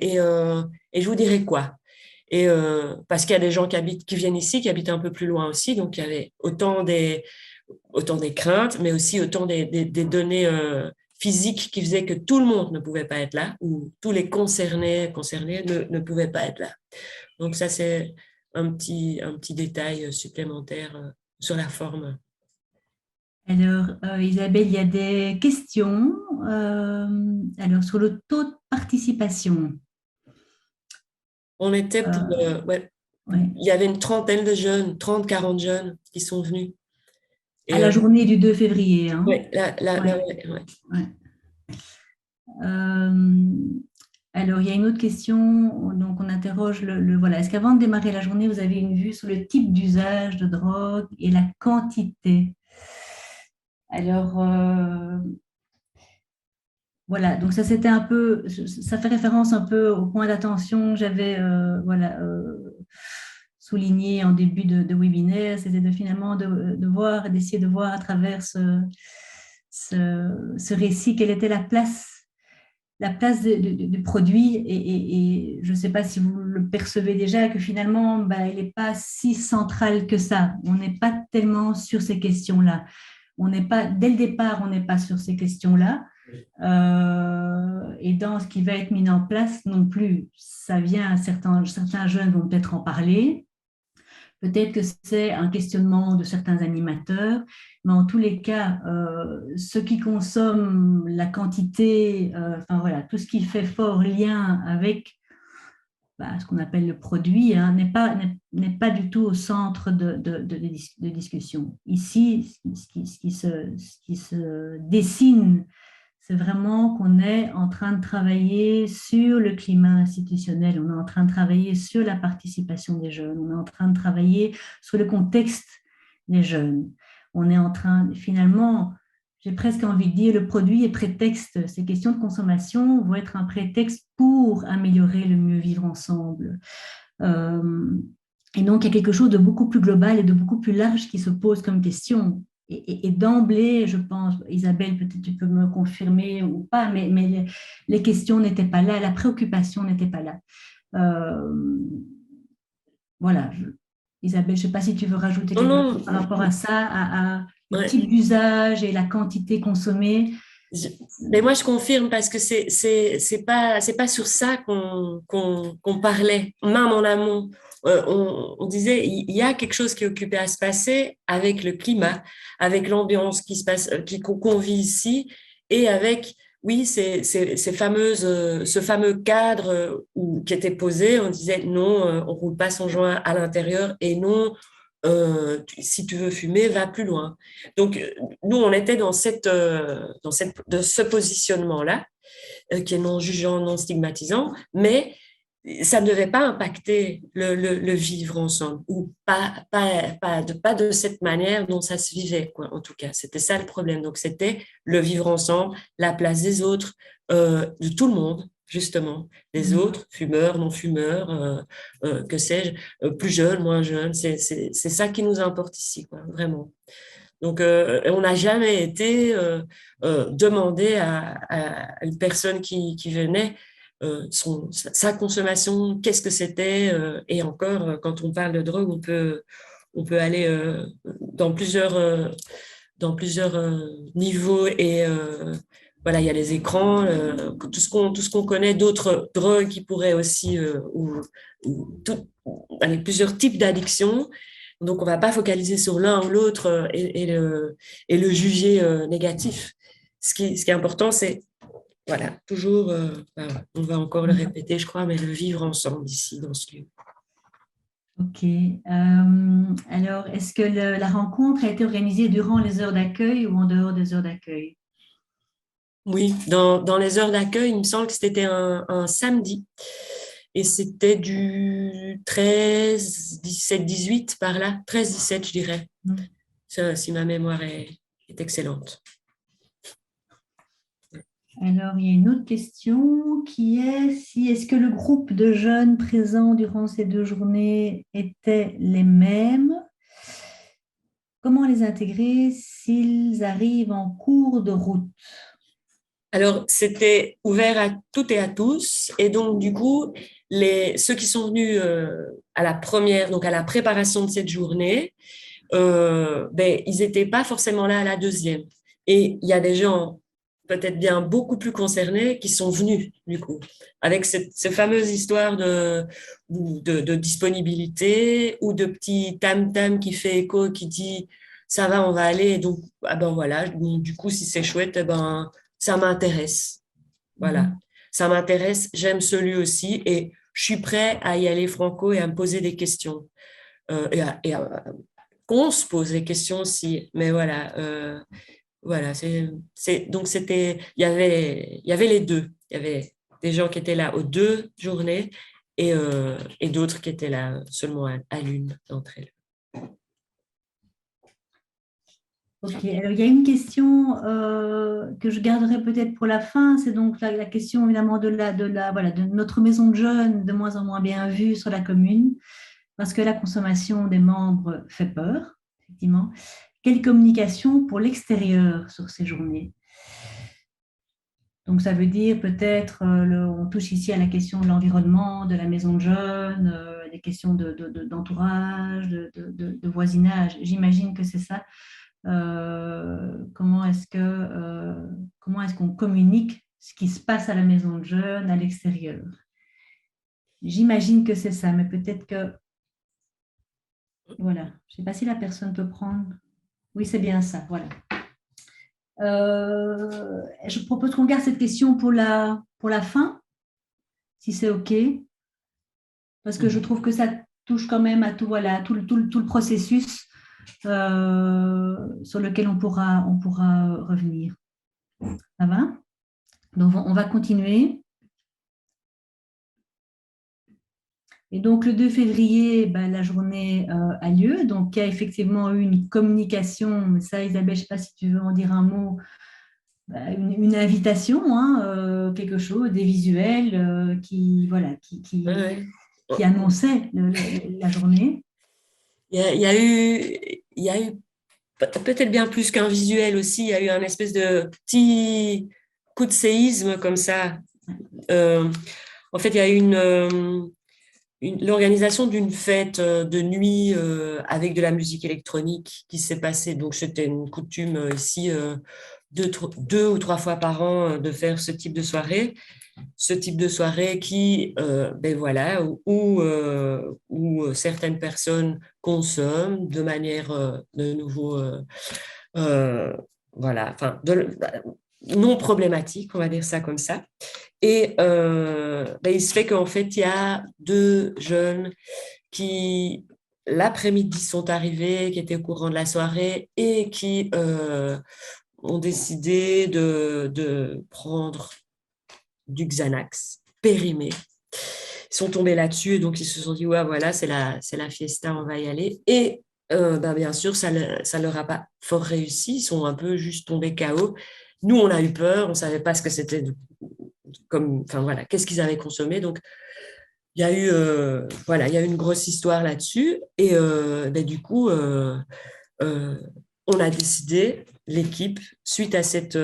et je vous dirai quoi. Et parce qu'il y a des gens qui viennent ici, qui habitent un peu plus loin aussi, donc il y avait autant des craintes, mais aussi autant des données physiques qui faisaient que tout le monde ne pouvait pas être là, ou tous les concernés ne pouvaient pas être là. Donc ça, c'est un petit détail supplémentaire sur la forme. Alors, Isabelle, il y a des questions. Alors, sur le taux de participation. On était pour... ouais. Il y avait une trentaine de jeunes, 30-40 jeunes qui sont venus. À la journée du 2 février. Hein. Oui, alors, il y a une autre question. Donc, on interroge voilà. Est-ce qu'avant de démarrer la journée, vous avez une vue sur le type d'usage de drogue et la quantité? Alors, voilà. Donc, ça, c'était un peu... Ça fait référence un peu au point d'attention que j'avais souligné en début de webinaire. C'était finalement d'essayer de voir à travers ce récit quelle était la place du produit et je ne sais pas si vous le percevez déjà que finalement il n'est pas si central que ça. On n'est pas tellement sur ces questions-là. Dès le départ, on n'est pas sur ces questions-là. Et dans ce qui va être mis en place non plus, ça vient, certains jeunes vont peut-être en parler. Peut-être que c'est un questionnement de certains animateurs, mais en tous les cas, ceux qui consomment la quantité, tout ce qui fait fort lien avec ce qu'on appelle le produit, hein, n'est pas du tout au centre de discussion. Ici, ce qui se dessine, c'est vraiment qu'on est en train de travailler sur le climat institutionnel, on est en train de travailler sur la participation des jeunes, on est en train de travailler sur le contexte des jeunes. On est en train, finalement, j'ai presque envie de dire, le produit est prétexte. Ces questions de consommation vont être un prétexte pour améliorer le mieux vivre ensemble. Et donc, il y a quelque chose de beaucoup plus global et de beaucoup plus large qui se pose comme question. Et d'emblée, je pense, Isabelle, peut-être tu peux me confirmer ou pas, mais les questions n'étaient pas là, la préoccupation n'était pas là. Voilà. Isabelle, je ne sais pas si tu veux rajouter quelque chose par rapport à ça, au type d'usage et la quantité consommée. Mais moi, je confirme parce que c'est pas sur ça qu'on parlait, même en amont. On disait il y a quelque chose qui est occupé à se passer avec le climat, avec l'ambiance qui se passe, qu'on vit ici, et avec oui ces fameuses ce fameux cadre qui était posé. On disait non, on roule pas son joint à l'intérieur et non. Si tu veux fumer, va plus loin. Donc, nous, on était dans de ce positionnement-là, qui est non jugeant, non stigmatisant, mais ça ne devait pas impacter le vivre ensemble, ou pas de cette manière dont ça se vivait, quoi, en tout cas. C'était ça le problème. Donc, c'était le vivre ensemble, la place des autres, de tout le monde, justement, des autres, fumeurs, non-fumeurs, que sais-je, plus jeunes, moins jeunes. C'est ça qui nous importe ici, quoi, vraiment. Donc, on n'a jamais été demandé à une personne qui venait sa consommation, qu'est-ce que c'était. Et encore, quand on parle de drogue, on peut aller dans plusieurs niveaux. Et voilà, il y a les écrans, tout ce qu'on connaît d'autres drogues qui pourraient aussi, plusieurs types d'addictions. Donc, on ne va pas focaliser sur l'un ou l'autre et le juger négatif. Ce qui est important, c'est, voilà, toujours, on va encore le répéter, je crois, mais le vivre ensemble ici, dans ce lieu. Ok. Alors, est-ce que la rencontre a été organisée durant les heures d'accueil ou en dehors des heures d'accueil? Oui, dans les heures d'accueil, il me semble que c'était un samedi. Et c'était du 13, 17, 18 par là. 13, 17, je dirais. Si ma mémoire est excellente. Alors, il y a une autre question qui est est-ce que le groupe de jeunes présents durant ces 2 journées était les mêmes? Comment les intégrer s'ils arrivent en cours de route? Alors, c'était ouvert à toutes et à tous. Et donc, du coup, ceux qui sont venus à la première, donc à la préparation de cette journée, ils n'étaient pas forcément là à la deuxième. Et il y a des gens peut-être bien beaucoup plus concernés qui sont venus, du coup, avec cette fameuse histoire de disponibilité ou de petit tam-tam qui fait écho, qui dit ça va, on va aller. Et donc, voilà, du coup, si c'est chouette, ça m'intéresse. Voilà, ça m'intéresse, j'aime ce lieu aussi et je suis prêt à y aller franco et à me poser des questions. Qu'on se pose des questions aussi. Mais voilà, donc il y avait les deux. Il y avait des gens qui étaient là aux 2 journées et d'autres qui étaient là seulement à l'une d'entre elles. Ok, alors il y a une question que je garderai peut-être pour la fin, c'est donc la question évidemment de notre maison de jeunes de moins en moins bien vue sur la commune, parce que la consommation des membres fait peur, effectivement. Quelle communication pour l'extérieur sur ces journées? Donc ça veut dire peut-être, on touche ici à la question de l'environnement, de la maison de jeunes, des questions d'entourage, de voisinage. J'imagine que c'est ça. Comment est-ce qu'on communique ce qui se passe à la maison de jeunes à l'extérieur? J'imagine que c'est ça, mais peut-être que voilà, je ne sais pas si la personne peut prendre. Oui, c'est bien ça, voilà. Je propose qu'on garde cette question pour la fin, si c'est OK, parce que je trouve que ça touche quand même à tout, voilà, tout le processus sur lequel on pourra revenir. Ça va? Donc, on va continuer. Et donc, le 2 février, ben, la journée a lieu. Donc, il y a effectivement eu une communication. Ça, Isabelle, je ne sais pas si tu veux en dire un mot. Ben, une invitation, hein, quelque chose, des visuels qui, voilà, Ouais. qui annonçaient la journée. Il y a eu peut-être bien plus qu'un visuel aussi, il y a eu un espèce de petit coup de séisme comme ça. Euh, En fait, il y a eu l'organisation d'une fête de nuit avec de la musique électronique qui s'est passée. Donc, c'était une coutume ici, 2 ou 3 fois par an, de faire ce type de soirée. Ce type de soirée qui, ben voilà, où certaines personnes consomment de manière de nouveau, voilà, enfin, non problématique, on va dire ça comme ça. Et ben, il se fait qu'en fait, il y a 2 jeunes qui, l'après-midi, sont arrivés, qui étaient au courant de la soirée et qui ont décidé de prendre du Xanax périmé. Ils sont tombés là-dessus et donc ils se sont dit, ouais, voilà, c'est la fiesta, on va y aller. Et ben, bien sûr, ça ne leur a pas fort réussi. Ils sont un peu juste tombés KO. Nous, on a eu peur, on ne savait pas ce que c'était comme, enfin voilà, qu'est-ce qu'ils avaient consommé. Donc, il y a eu, voilà, il y a eu une grosse histoire là-dessus. Et ben, du coup, euh, on a décidé, l'équipe, suite à cet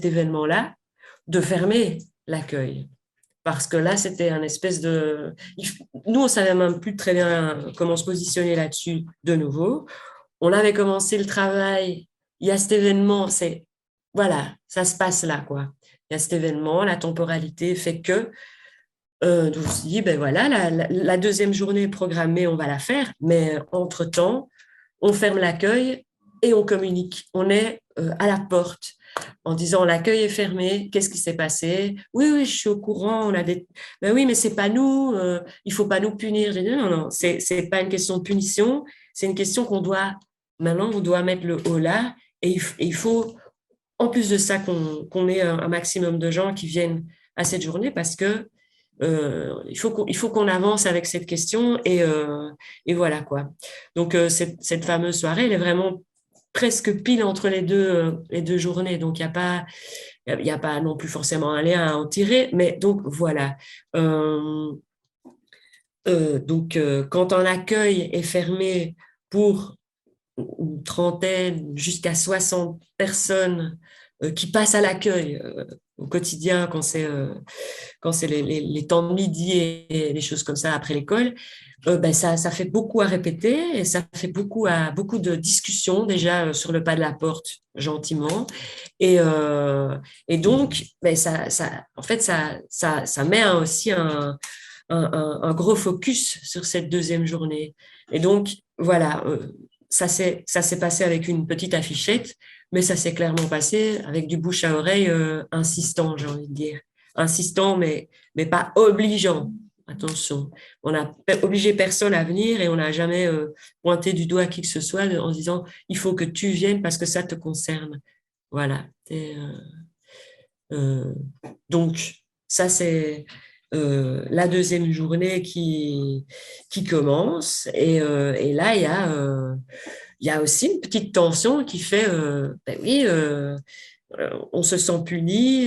événement-là, de fermer l'accueil. Parce que là, c'était un espèce de... Nous, on ne savait même plus très bien comment se positionner là-dessus de nouveau. On avait commencé le travail, il y a cet événement, voilà, ça se passe là, quoi. Il y a cet événement, la temporalité fait que, donc on se dit, ben voilà, la deuxième journée est programmée, on va la faire, mais entre-temps, on ferme l'accueil et on communique. On est à la porte en disant l'accueil est fermé, qu'est-ce qui s'est passé? Oui, oui, je suis au courant, on a des... Ben oui, mais c'est pas nous, il faut pas nous punir. Non, non, non, c'est pas une question de punition, c'est une question maintenant, on doit mettre le haut là et il faut, en plus de ça, qu'on ait un maximum de gens qui viennent à cette journée parce que il faut qu'on avance avec cette question et voilà quoi. Donc cette fameuse soirée, elle est vraiment presque pile entre les deux journées. Donc il y a pas non plus forcément un lien à en tirer, mais donc voilà. Euh, quand un accueil est fermé pour une trentaine jusqu'à 60 personnes qui passent à l'accueil au quotidien quand c'est les temps de midi et les choses comme ça après l'école, ben ça fait beaucoup à répéter et ça fait beaucoup de discussions déjà sur le pas de la porte gentiment et donc ben en fait ça met aussi un gros focus sur cette deuxième journée et donc voilà ça s'est passé avec une petite affichette mais ça s'est clairement passé avec du bouche à oreille insistant j'ai envie de dire insistant mais pas obligeant. Attention, on n'a obligé personne à venir et on n'a jamais pointé du doigt à qui que ce soit en disant il faut que tu viennes parce que ça te concerne. Voilà. Euh, donc, ça, c'est la deuxième journée qui commence. Et là, il y a aussi une petite tension qui fait, ben oui, on se sent puni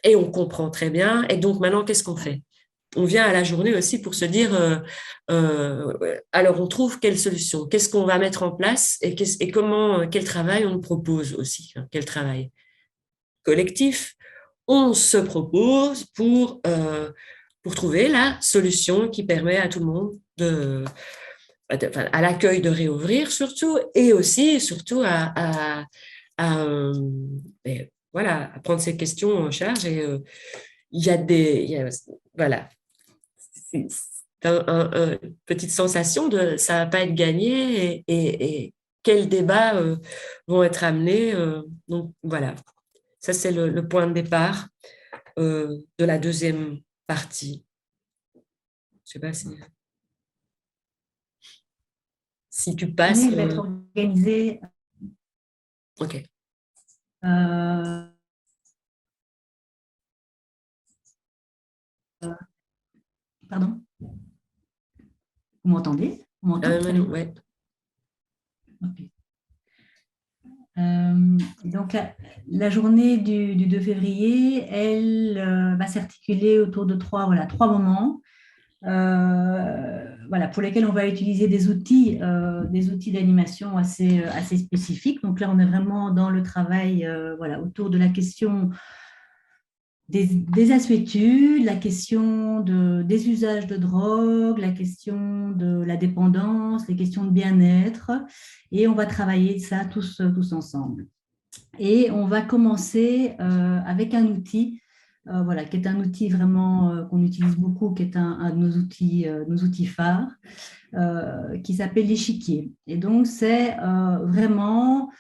et on comprend très bien. Et donc, maintenant, qu'est-ce qu'on fait? On vient à la journée aussi pour se dire, alors on trouve quelle solution, qu'est-ce qu'on va mettre en place et comment, quel travail on nous propose aussi, hein, quel travail collectif on se propose pour trouver la solution qui permet à tout le monde à l'accueil de réouvrir surtout et aussi surtout voilà, à prendre ces questions en charge et voilà, c'est une petite sensation de ça va pas être gagné et quels débats vont être amenés. Donc voilà, ça c'est le point de départ de la deuxième partie. Je sais pas si tu passes. Va être organisé Ok. Pardon? Vous m'entendez? Vous m'entendez? Ouais. Ok. Donc, la journée du 2 février, elle va s'articuler autour de trois moments. Voilà, pour lesquels on va utiliser des outils d'animation assez spécifiques. Donc là, on est vraiment dans le travail voilà, autour de la question des assuétudes, la question des usages de drogue, la question de la dépendance, les questions de bien-être. Et on va travailler ça tous ensemble. Et on va commencer avec un outil voilà, qui est un outil vraiment qu'on utilise beaucoup, qui est un de nos outils phares, qui s'appelle l'échiquier. Et donc, c'est vraiment,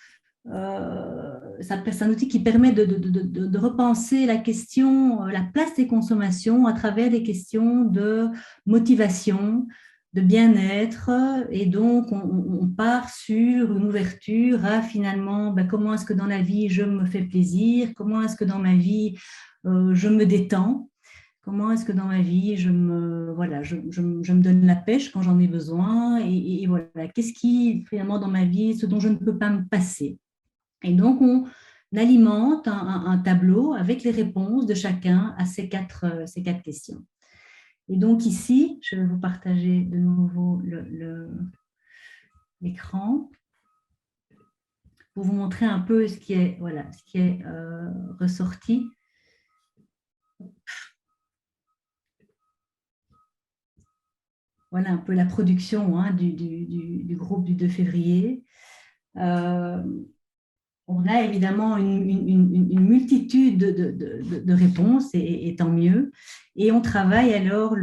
c'est un outil qui permet de repenser la question, la place des consommations à travers des questions de motivation, de bien-être, et donc on part sur une ouverture à finalement comment est-ce que dans la vie je me fais plaisir, comment est-ce que dans ma vie je me détends, comment est-ce que dans ma vie je me donne la pêche quand j'en ai besoin, et voilà, qu'est-ce qui finalement dans ma vie, ce dont je ne peux pas me passer. Et donc on alimente un tableau avec les réponses de chacun à ces quatre questions. Et donc ici, je vais vous partager de nouveau l'écran pour vous montrer un peu ce qui est ressorti. Voilà un peu la production du groupe du 2 février. On a évidemment une multitude de réponses, et tant mieux. Et on travaille alors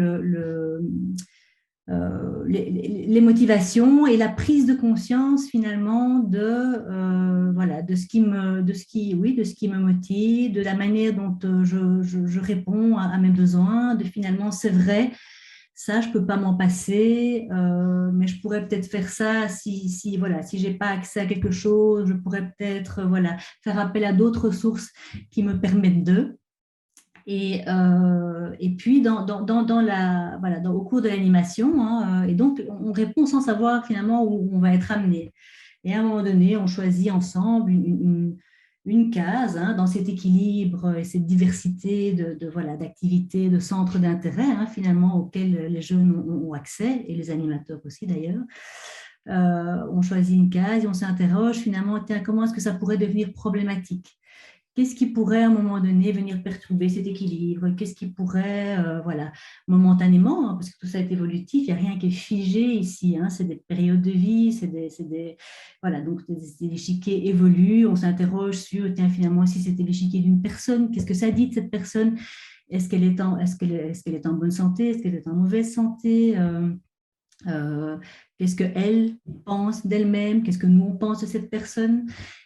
les motivations et la prise de conscience finalement de ce qui me motive, de la manière dont je réponds à mes besoins, de finalement c'est vrai, ça je peux pas m'en passer, mais je pourrais peut-être faire ça si j'ai pas accès à quelque chose, je pourrais peut-être faire appel à d'autres sources qui me permettent de. Et puis, au cours de l'animation, et donc, on répond sans savoir finalement où on va être amené. Et à un moment donné, on choisit ensemble une case dans cet équilibre et cette diversité d'activités, de centres d'intérêt finalement auxquels les jeunes ont accès, et les animateurs aussi d'ailleurs. On choisit une case et on s'interroge finalement, comment est-ce que ça pourrait devenir problématique ? Qu'est-ce qui pourrait à un moment donné venir perturber cet équilibre? Qu'est-ce qui pourrait, momentanément, parce que tout ça est évolutif, il n'y a rien qui est figé ici, c'est des périodes de vie, donc les échiquiers évoluent, on s'interroge sur, finalement, si c'était l'échiquier d'une personne, qu'est-ce que ça dit de cette personne? Est-ce qu'elle est en bonne santé? Est-ce qu'elle est en mauvaise santé? Qu'est-ce qu'elle pense d'elle-même? Qu'est-ce que nous, on pense de cette personne?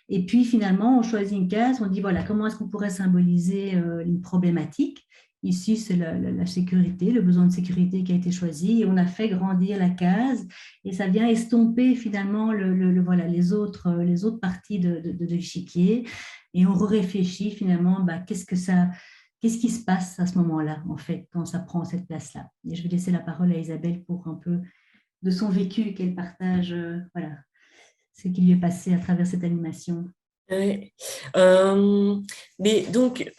Et puis, finalement, on choisit une case, on dit, comment est-ce qu'on pourrait symboliser une problématique? Ici, c'est la sécurité, le besoin de sécurité qui a été choisi. Et on a fait grandir la case et ça vient estomper, finalement, les autres parties de l'échiquier. Et on réfléchit, finalement, qu'est-ce qui se passe à ce moment-là, en fait, quand ça prend cette place-là? Et je vais laisser la parole à Isabelle pour un peu de son vécu, qu'elle partage, ce qui lui est passé à travers cette animation. Ouais. Mais donc,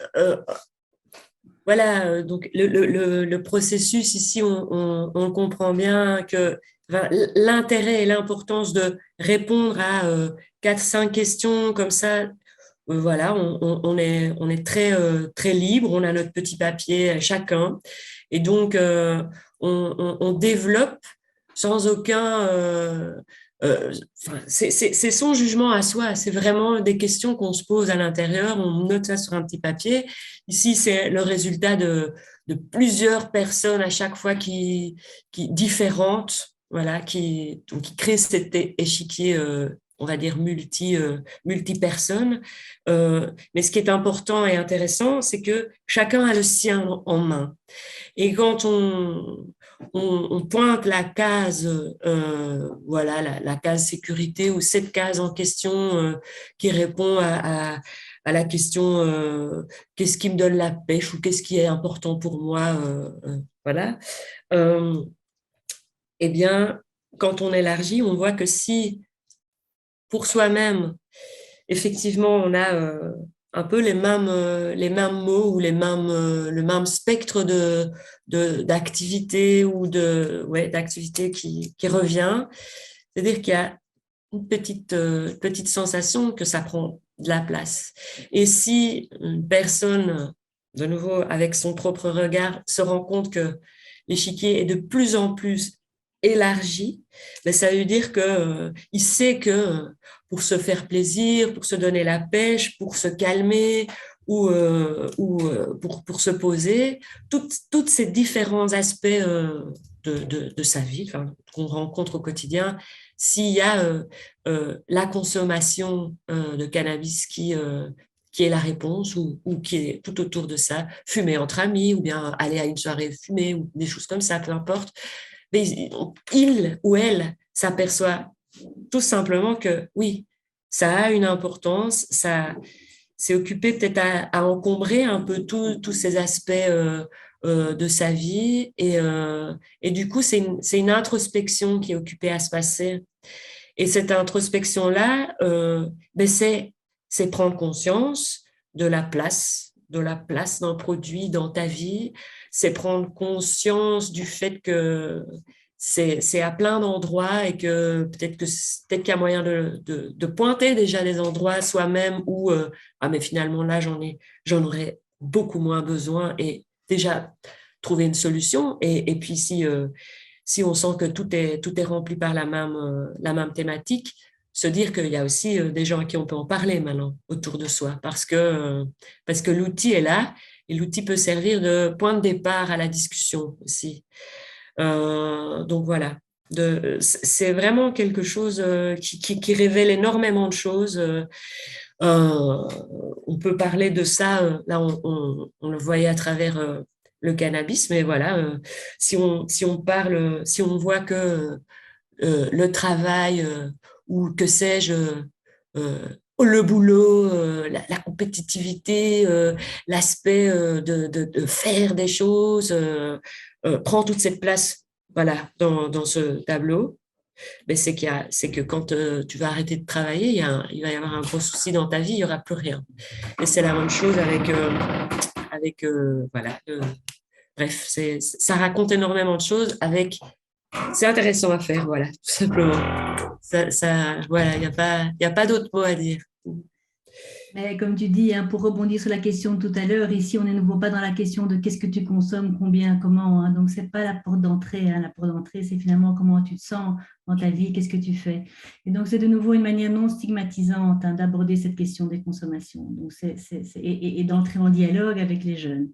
donc le processus ici, on comprend bien que l'intérêt et l'importance de répondre à 4-5 questions comme ça. On est très libre, on a notre petit papier chacun, et donc on développe sans aucun c'est son jugement à soi, c'est vraiment des questions qu'on se pose à l'intérieur, on note ça sur un petit papier. Ici, c'est le résultat de plusieurs personnes à chaque fois qui différentes, qui créent cet échiquier on va dire multi-personnes. Mais ce qui est important et intéressant, c'est que chacun a le sien en main. Et quand on pointe la case, la case sécurité, ou cette case en question qui répond à la question qu'est-ce qui me donne la pêche ou qu'est-ce qui est important pour moi, voilà. Eh bien, quand on élargit, on voit que si pour soi-même, effectivement, on a un peu les mêmes mots ou le même spectre d'activité ou d'activité qui revient, c'est-à-dire qu'il y a une petite sensation que ça prend de la place. Et si une personne, de nouveau, avec son propre regard, se rend compte que l'échiquier est de plus en plus élargi, ben ça veut dire que il sait que pour se faire plaisir, pour se donner la pêche, pour se calmer ou pour se poser, toutes ces différents aspects de sa vie, enfin, qu'on rencontre au quotidien, s'il y a la consommation de cannabis qui est la réponse ou qui est tout autour de ça, fumer entre amis ou bien aller à une soirée fumer ou des choses comme ça, peu importe. Mais il ou elle s'aperçoit tout simplement que oui, ça a une importance, ça c'est occupé peut-être à encombrer un peu tous ces aspects de sa vie et du coup c'est une introspection qui est occupée à se passer et cette introspection-là, ben c'est prendre conscience de la place d'un produit dans ta vie. C'est prendre conscience du fait que c'est à plein d'endroits et que peut-être qu'il y a moyen de pointer déjà des endroits soi-même où ah mais finalement là j'en aurais beaucoup moins besoin et déjà trouver une solution et puis si on sent que tout est rempli par la même thématique, se dire qu'il y a aussi des gens à qui on peut en parler maintenant autour de soi parce que l'outil est là et l'outil peut servir de point de départ à la discussion aussi. Donc voilà, c'est vraiment quelque chose qui révèle énormément de choses. On peut parler de ça, là on le voyait à travers le cannabis, mais voilà, si on parle, si on voit que le travail ou que sais-je, euh, le boulot, la compétitivité, l'aspect de faire des choses, prend toute cette place, voilà, dans ce tableau. Mais c'est que quand tu vas arrêter de travailler, il va y avoir un gros souci dans ta vie, il n'y aura plus rien. Et c'est la même chose avec voilà. Bref, ça raconte énormément de choses c'est intéressant à faire, voilà, tout simplement. Voilà, il y a pas d'autre mot à dire. Mais comme tu dis, hein, pour rebondir sur la question de tout à l'heure, ici, on n'est nouveau pas dans la question de qu'est-ce que tu consommes, combien, comment. Hein. Donc, ce n'est pas la porte d'entrée. Hein. La porte d'entrée, c'est finalement comment tu te sens dans ta vie, qu'est-ce que tu fais. Et donc, c'est de nouveau une manière non stigmatisante hein, d'aborder cette question des consommations. Donc, et d'entrer en dialogue avec les jeunes.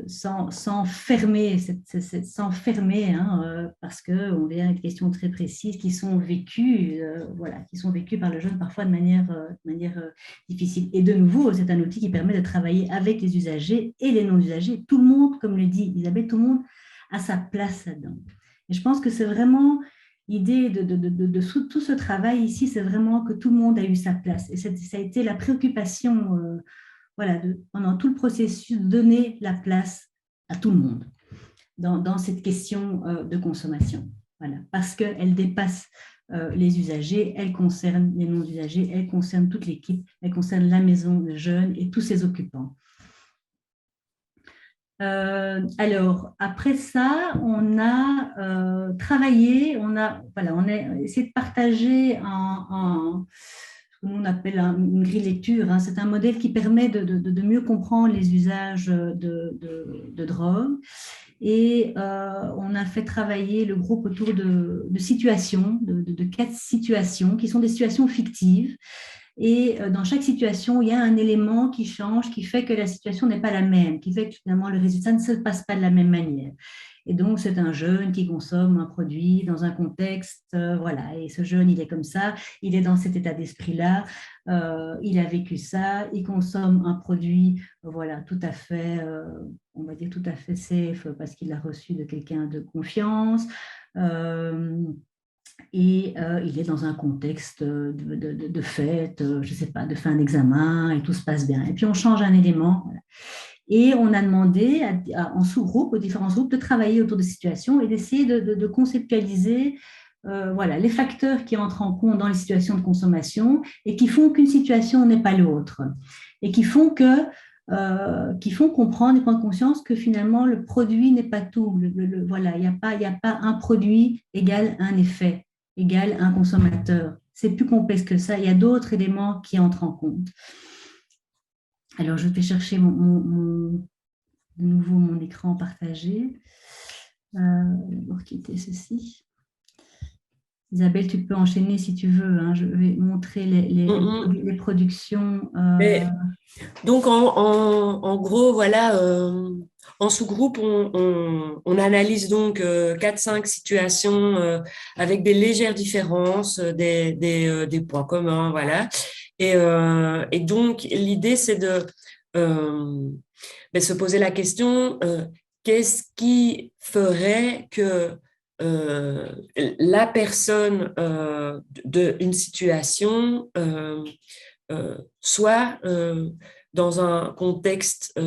Sans fermer, sans fermer hein, parce qu'on vient à des questions très précises qui sont vécues, voilà, qui sont vécues par le jeune parfois de manière difficile. Et de nouveau, c'est un outil qui permet de travailler avec les usagers et les non-usagers. Tout le monde, comme le dit Isabelle, tout le monde a sa place là-dedans. Et je pense que c'est vraiment l'idée de tout ce travail ici, c'est vraiment que tout le monde a eu sa place. Et ça a été la préoccupation voilà, pendant tout le processus, donner la place à tout le monde dans cette question de consommation. Voilà, parce qu'elle dépasse les usagers, elle concerne les non-usagers, elle concerne toute l'équipe, elle concerne la maison de jeunes et tous ses occupants. Alors, après ça, on a travaillé, on a essayé de partager ce que nous on appelle une grille lecture. Hein. C'est un modèle qui permet de mieux comprendre les usages de drogue. Et on a fait travailler le groupe autour de situations, de 4 situations qui sont des situations fictives. Et dans chaque situation, il y a un élément qui change, qui fait que la situation n'est pas la même, qui fait que finalement le résultat ne se passe pas de la même manière. Et donc, c'est un jeune qui consomme un produit dans un contexte, voilà, et ce jeune, il est comme ça, il est dans cet état d'esprit-là, il a vécu ça, il consomme un produit, voilà, tout à fait, on va dire tout à fait safe parce qu'il l'a reçu de quelqu'un de confiance. et il est dans un contexte de fête, je ne sais pas, de fin d'examen, et tout se passe bien. Et puis on change un élément, voilà. Et on a demandé en sous-groupe, aux différents groupes, de travailler autour de situations et d'essayer de conceptualiser voilà, les facteurs qui entrent en compte dans les situations de consommation et qui font qu'une situation n'est pas l'autre. Et qui font comprendre et prendre conscience que finalement, le produit n'est pas tout. Voilà, il n'y a pas un produit égal un effet, égal un consommateur. C'est plus complexe que ça. Il y a d'autres éléments qui entrent en compte. Alors, je vais chercher de nouveau mon écran partagé. Pour quitter ceci. Isabelle, tu peux enchaîner si tu veux. Hein. Je vais montrer les productions. Donc, en gros, voilà, en sous-groupe, on analyse donc 4-5 situations avec des légères différences, des points communs, voilà. Et donc, l'idée, c'est de se poser la question, qu'est-ce qui ferait que la personne d'une situation soit dans un contexte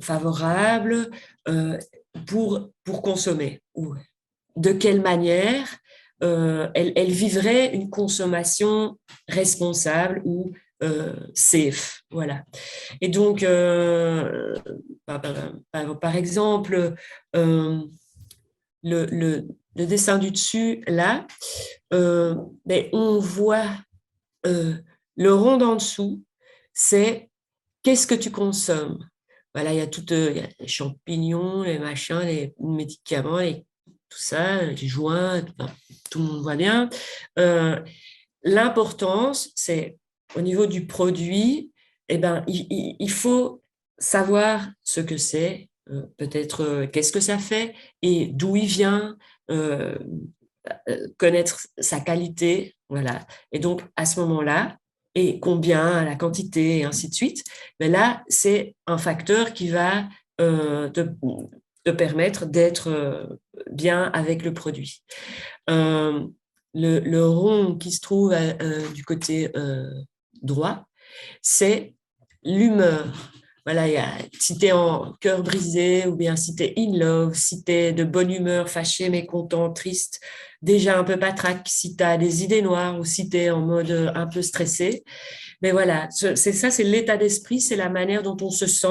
favorable pour consommer, ou de quelle manière elle vivrait une consommation responsable ou safe, voilà. Et donc, par exemple, le dessin du dessus, là, mais on voit le rond en dessous, c'est qu'est-ce que tu consommes. Voilà, il y a il y a les champignons, les machins, les médicaments, tout ça, les joints, tout le monde voit bien. L'importance, c'est au niveau du produit, eh ben, il faut savoir ce que c'est, peut-être qu'est-ce que ça fait et d'où il vient, connaître sa qualité, voilà. Et donc, à ce moment-là, et combien, la quantité, et ainsi de suite, mais là, c'est un facteur qui va te permettre d'être bien avec le produit. Le rond qui se trouve du côté droit, c'est l'humeur. Voilà, si tu es en cœur brisé ou bien si tu es in love, si tu es de bonne humeur, fâché, mécontent, triste, déjà un peu patraque, si tu as des idées noires ou si tu es en mode un peu stressé. Mais voilà, c'est ça, c'est l'état d'esprit, c'est la manière dont on se sent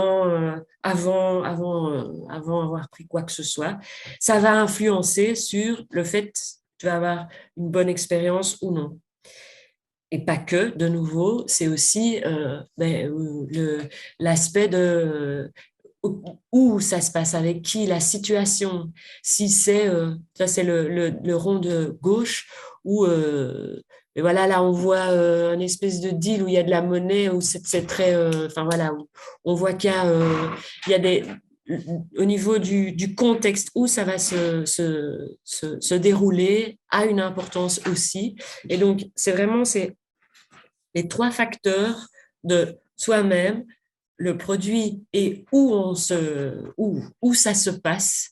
avant avoir pris quoi que ce soit. Ça va influencer sur le fait que tu vas avoir une bonne expérience ou non. Et pas que, de nouveau, c'est aussi l'aspect de où ça se passe, avec qui, la situation. Si c'est, ça c'est le rond de gauche, où et voilà, là on voit un espèce de deal où il y a de la monnaie, où c'est très, enfin voilà, où on voit il y a des, au niveau du contexte où ça va se dérouler, a une importance aussi. Et donc, c'est les 3 facteurs de soi-même, le produit et où ça se passe,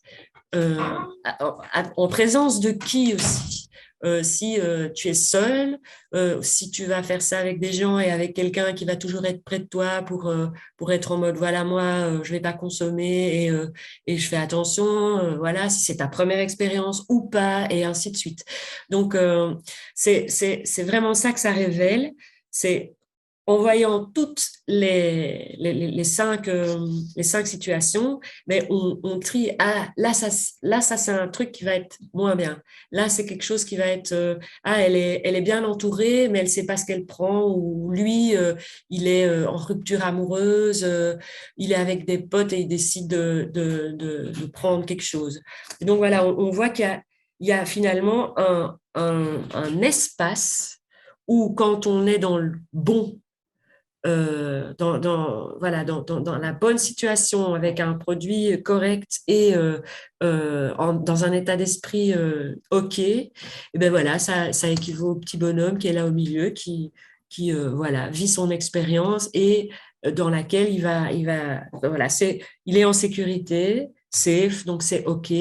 en présence de qui aussi. Si tu es seul, si tu vas faire ça avec des gens et avec quelqu'un qui va toujours être près de toi pour être en mode voilà, moi je vais pas consommer et je fais attention, voilà, si c'est ta première expérience ou pas, et ainsi de suite. Donc c'est vraiment ça que ça révèle, c'est en voyant toutes les 5 situations, mais on trie, là ça c'est un truc qui va être moins bien. Là, c'est quelque chose qui va être, elle est bien entourée, mais elle ne sait pas ce qu'elle prend, ou lui, il est en rupture amoureuse, il est avec des potes et il décide de prendre quelque chose. Et donc voilà, on voit qu'il y a finalement un espace où, quand on est dans le bon, dans la bonne situation, avec un produit correct et dans un état d'esprit OK, et ben voilà, ça équivaut au petit bonhomme qui est là au milieu, qui voilà, vit son expérience et dans laquelle il est en sécurité, safe, donc c'est OK,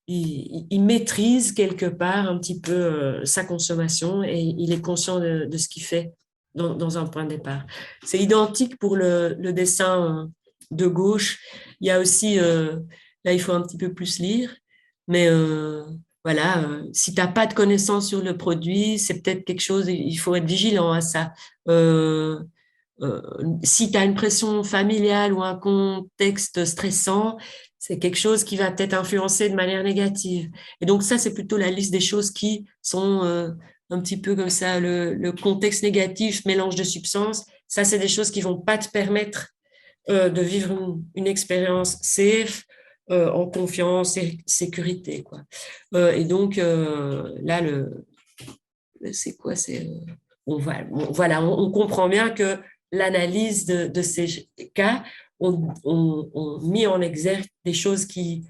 il maîtrise quelque part un petit peu sa consommation et il est conscient de ce qu'il fait dans un point de départ. C'est identique pour le dessin de gauche. Il y a aussi, là il faut un petit peu plus lire, mais voilà, si tu n'as pas de connaissances sur le produit, c'est peut-être quelque chose, il faut être vigilant à ça. Si tu as une pression familiale ou un contexte stressant, c'est quelque chose qui va peut-être influencer de manière négative. Et donc ça, c'est plutôt la liste des choses qui sont un petit peu comme ça, le contexte négatif, mélange de substances. Ça, c'est des choses qui vont pas te permettre de vivre une expérience safe, en confiance et sécurité, quoi. Et donc là, c'est quoi? Voilà, on comprend bien que l'analyse de ces cas ont mis en exergue des choses qui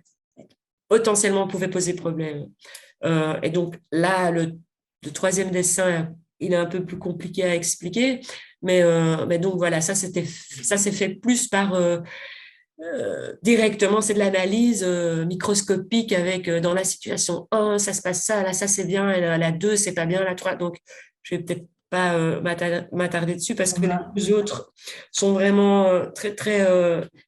potentiellement pouvaient poser problème. Et donc là, le troisième dessin, il est un peu plus compliqué à expliquer, mais donc voilà, ça s'est fait plus par directement, c'est de l'analyse microscopique avec dans la situation 1, ça se passe ça, là ça c'est bien, et la 2, c'est pas bien, la 3, donc je vais peut-être pas m'attarder dessus parce que les autres sont vraiment très, très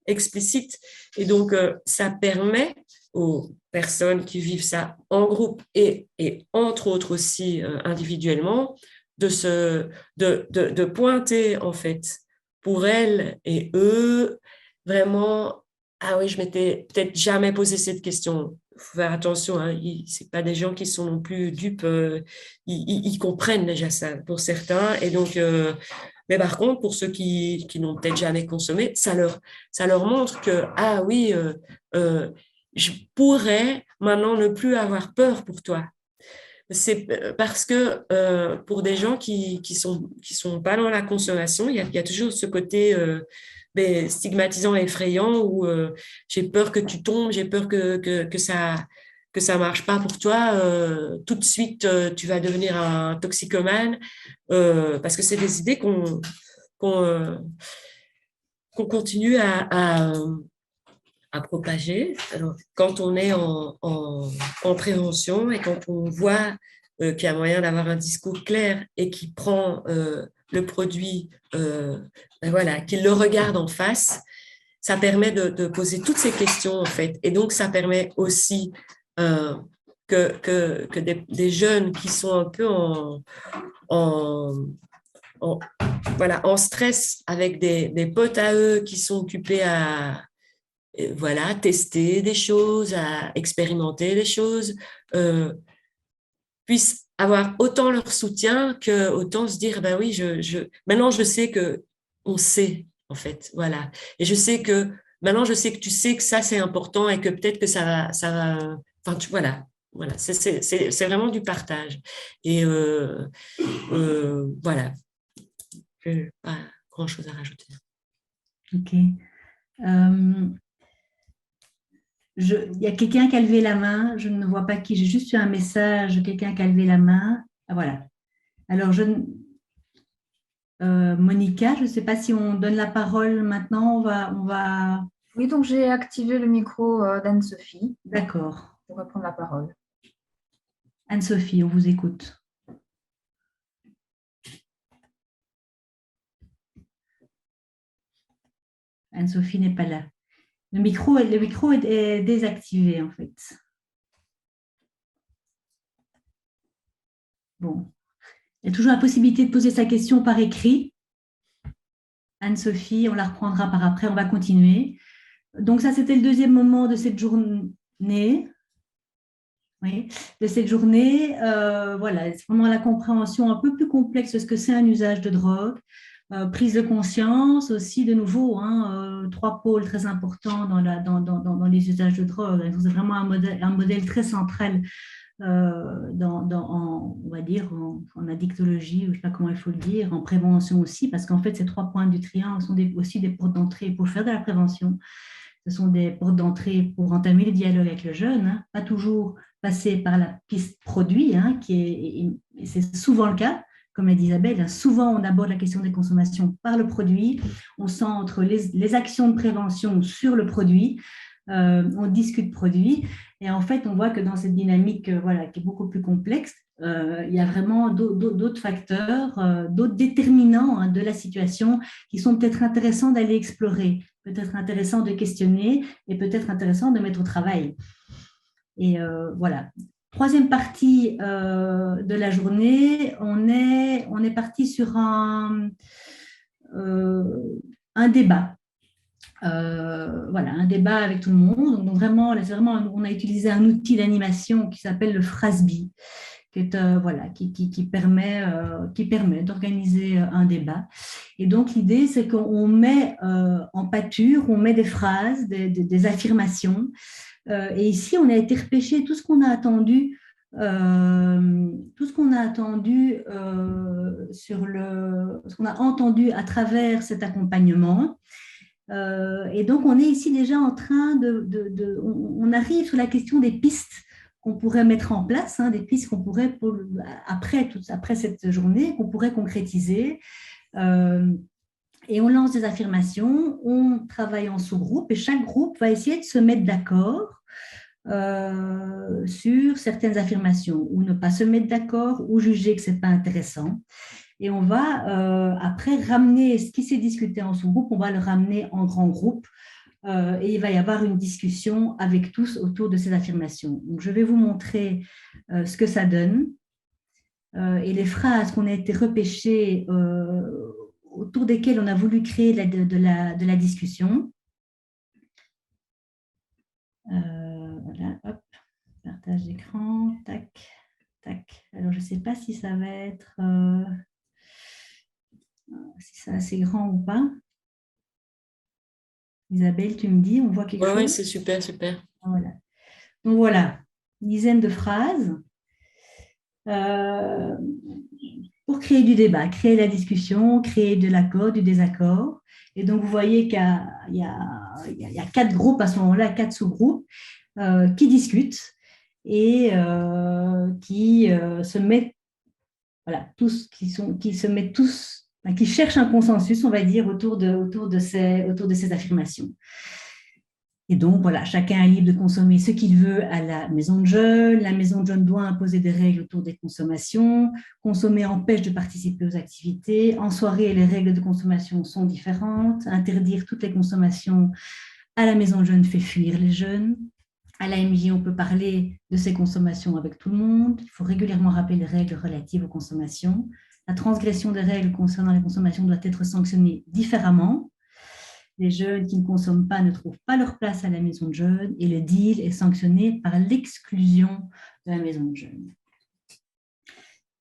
explicites. Et donc, ça permet aux personnes qui vivent ça en groupe et entre autres aussi individuellement, de pointer en fait pour elles et eux vraiment, ah oui, je m'étais peut-être jamais posé cette question. Il faut faire attention, hein, c'est pas des gens qui sont non plus dupes, ils comprennent déjà ça pour certains. Et donc, mais par contre, pour ceux qui n'ont peut-être jamais consommé, ça leur montre que, ah oui, je pourrais maintenant ne plus avoir peur pour toi. C'est parce que pour des gens qui sont pas dans la consommation, il y a toujours ce côté stigmatisant et effrayant où j'ai peur que tu tombes, j'ai peur que ça marche pas pour toi, tout de suite tu vas devenir un toxicomane, parce que c'est des idées qu'on continue à propager. Alors, quand on est en prévention et quand on voit qu'il y a moyen d'avoir un discours clair et qui prend le produit, voilà, qu'il le regarde en face, ça permet de poser toutes ces questions, en fait. Et donc, ça permet aussi que des jeunes qui sont un peu voilà, en stress avec des potes à eux qui sont occupés à voilà, tester des choses, à expérimenter des choses, puissent avoir autant leur soutien que autant se dire, ben oui, maintenant je sais que on sait, en fait, voilà. Et je sais que, maintenant je sais que tu sais que ça c'est important et que peut-être que enfin, voilà. Voilà, c'est vraiment du partage. Et voilà, pas grand-chose à rajouter. Ok. Il y a quelqu'un qui a levé la main, je ne vois pas qui, j'ai juste eu un message, quelqu'un qui a levé la main. Ah, voilà. Alors, Monica, je ne sais pas si on donne la parole maintenant, on va... Oui, donc j'ai activé le micro d'Anne-Sophie. D'accord. Pour reprendre la parole. Anne-Sophie, on vous écoute. Anne-Sophie n'est pas là. Le micro est désactivé, en fait. Bon. Il y a toujours la possibilité de poser sa question par écrit. Anne-Sophie, on la reprendra par après, on va continuer. Donc ça, c'était le deuxième moment de cette journée. Oui, de cette journée. Voilà, c'est vraiment la compréhension un peu plus complexe de ce que c'est un usage de drogue. Prise de conscience aussi, de nouveau, trois pôles très importants dans les usages de drogue. C'est vraiment un modèle très central on va dire, en addictologie, je ne sais pas comment il faut le dire, en prévention aussi, parce qu'en fait, ces trois points du triangle sont aussi des portes d'entrée pour faire de la prévention. Ce sont des portes d'entrée pour entamer le dialogue avec le jeune, pas toujours passer par la piste produit, et c'est souvent le cas, comme l'a dit Isabelle, souvent on aborde la question des consommations par le produit, on centre les actions de prévention sur le produit, on discute produit. Et en fait, on voit que dans cette dynamique voilà, qui est beaucoup plus complexe, il y a vraiment d'autres facteurs, d'autres déterminants hein, de la situation qui sont peut-être intéressants d'aller explorer, peut-être intéressants de questionner et peut-être intéressants de mettre au travail. Et voilà. Troisième partie de la journée, on est parti sur un débat. Voilà, un débat avec tout le monde. Donc vraiment, on a utilisé un outil d'animation qui s'appelle le Phraseby, qui est, voilà, qui permet d'organiser un débat. Et donc l'idée, c'est qu'on met en pâture, on met des phrases, des affirmations. Et ici, on a été repêcher tout ce qu'on a attendu. Ce qu'on a entendu à travers cet accompagnement. Et donc, on est ici déjà en train on arrive sur la question des pistes qu'on pourrait mettre en place, hein, des pistes qu'on pourrait, après cette journée, qu'on pourrait concrétiser. Et on lance des affirmations, on travaille en sous-groupe et chaque groupe va essayer de se mettre d'accord sur certaines affirmations ou ne pas se mettre d'accord ou juger que ce n'est pas intéressant. Et on va après ramener ce qui s'est discuté en sous-groupe, on va le ramener en grand groupe et il va y avoir une discussion avec tous autour de ces affirmations. Donc, je vais vous montrer ce que ça donne et les phrases qu'on a été repêchées autour desquelles on a voulu créer de la discussion. Voilà, hop, partage d'écran, tac, tac. Alors, je ne sais pas si ça va être... si c'est assez grand ou pas. Isabelle, tu me dis, on voit quelque chose? Oui, c'est super, super. Voilà. Donc voilà, une dizaine de phrases pour créer du débat, créer la discussion, créer de l'accord, du désaccord. Et donc, vous voyez qu'il y a 4 groupes à ce moment-là, 4 sous-groupes qui discutent et qui se mettent, voilà, qui cherchent un consensus, on va dire, autour de ces affirmations. Et donc, voilà, chacun est libre de consommer ce qu'il veut à la maison de jeunes. La maison de jeunes doit imposer des règles autour des consommations. Consommer empêche de participer aux activités. En soirée, les règles de consommation sont différentes. Interdire toutes les consommations à la maison de jeunes fait fuir les jeunes. À la MJ, on peut parler de ces consommations avec tout le monde. Il faut régulièrement rappeler les règles relatives aux consommations. La transgression des règles concernant les consommations doit être sanctionnée différemment. Les jeunes qui ne consomment pas ne trouvent pas leur place à la maison de jeunes et le deal est sanctionné par l'exclusion de la maison de jeunes.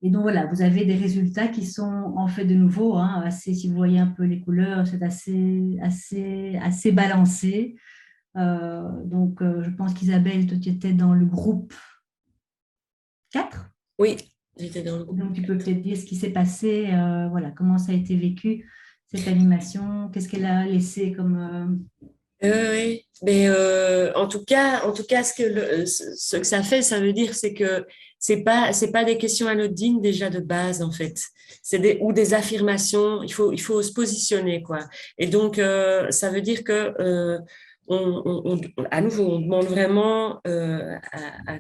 Et donc voilà, vous avez des résultats qui sont en fait de nouveau, hein, si vous voyez un peu les couleurs, c'est assez balancé. Donc je pense qu'Isabelle, toi tu étais dans le groupe 4. Oui, j'étais dans le groupe. Donc tu peux peut-être dire ce qui s'est passé, voilà, comment ça a été vécu, cette animation, qu'est-ce qu'elle a laissé comme... Oui, mais en tout cas, ce que ça fait, ça veut dire, c'est que c'est pas des questions anodines déjà de base en fait. C'est des affirmations. Il faut se positionner quoi. Et donc ça veut dire que à nouveau, on demande vraiment à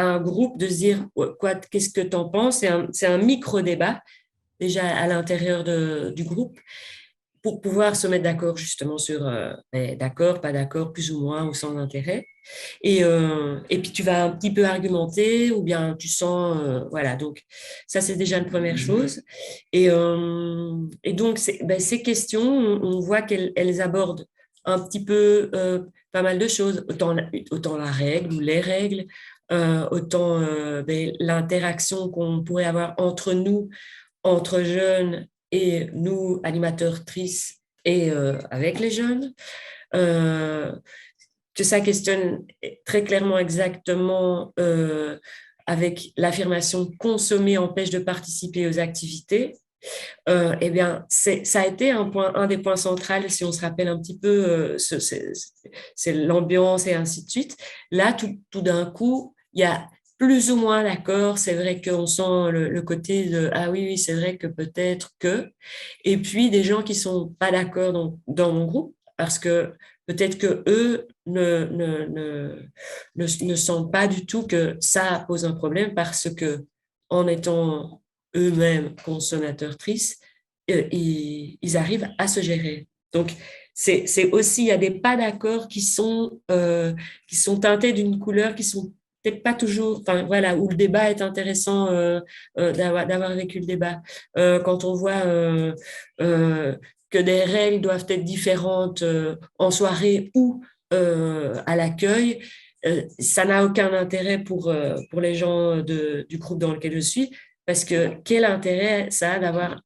un groupe de se dire qu'est-ce que tu en penses. C'est un micro-débat déjà à l'intérieur du groupe pour pouvoir se mettre d'accord justement sur d'accord, pas d'accord, plus ou moins ou sans intérêt. Et puis tu vas un petit peu argumenter ou bien tu sens, voilà, donc ça c'est déjà une première chose. Et donc ces questions, on voit qu'elles abordent un petit peu pas mal de choses, autant la règle ou les règles, autant l'interaction qu'on pourrait avoir entre nous, entre jeunes et nous, animateurs tristes et avec les jeunes. Que ça questionne très clairement exactement avec l'affirmation « consommer empêche de participer aux activités ». Eh bien, ça a été un des points centraux, si on se rappelle un petit peu, c'est l'ambiance et ainsi de suite. Là, tout d'un coup, il y a plus ou moins d'accord, c'est vrai qu'on sent le côté de « ah oui, c'est vrai que peut-être que ». Et puis, des gens qui ne sont pas d'accord dans mon groupe, parce que peut-être que eux ne sentent pas du tout que ça pose un problème parce que en étant eux-mêmes consommateurs tristes, ils arrivent à se gérer. Donc, c'est aussi, il y a des pas d'accord qui sont teintés d'une couleur qui sont peut-être pas toujours, enfin voilà, où le débat est intéressant d'avoir vécu le débat. Quand on voit que des règles doivent être différentes en soirée ou à l'accueil, ça n'a aucun intérêt pour les gens du groupe dans lequel je suis, parce que quel intérêt ça a d'avoir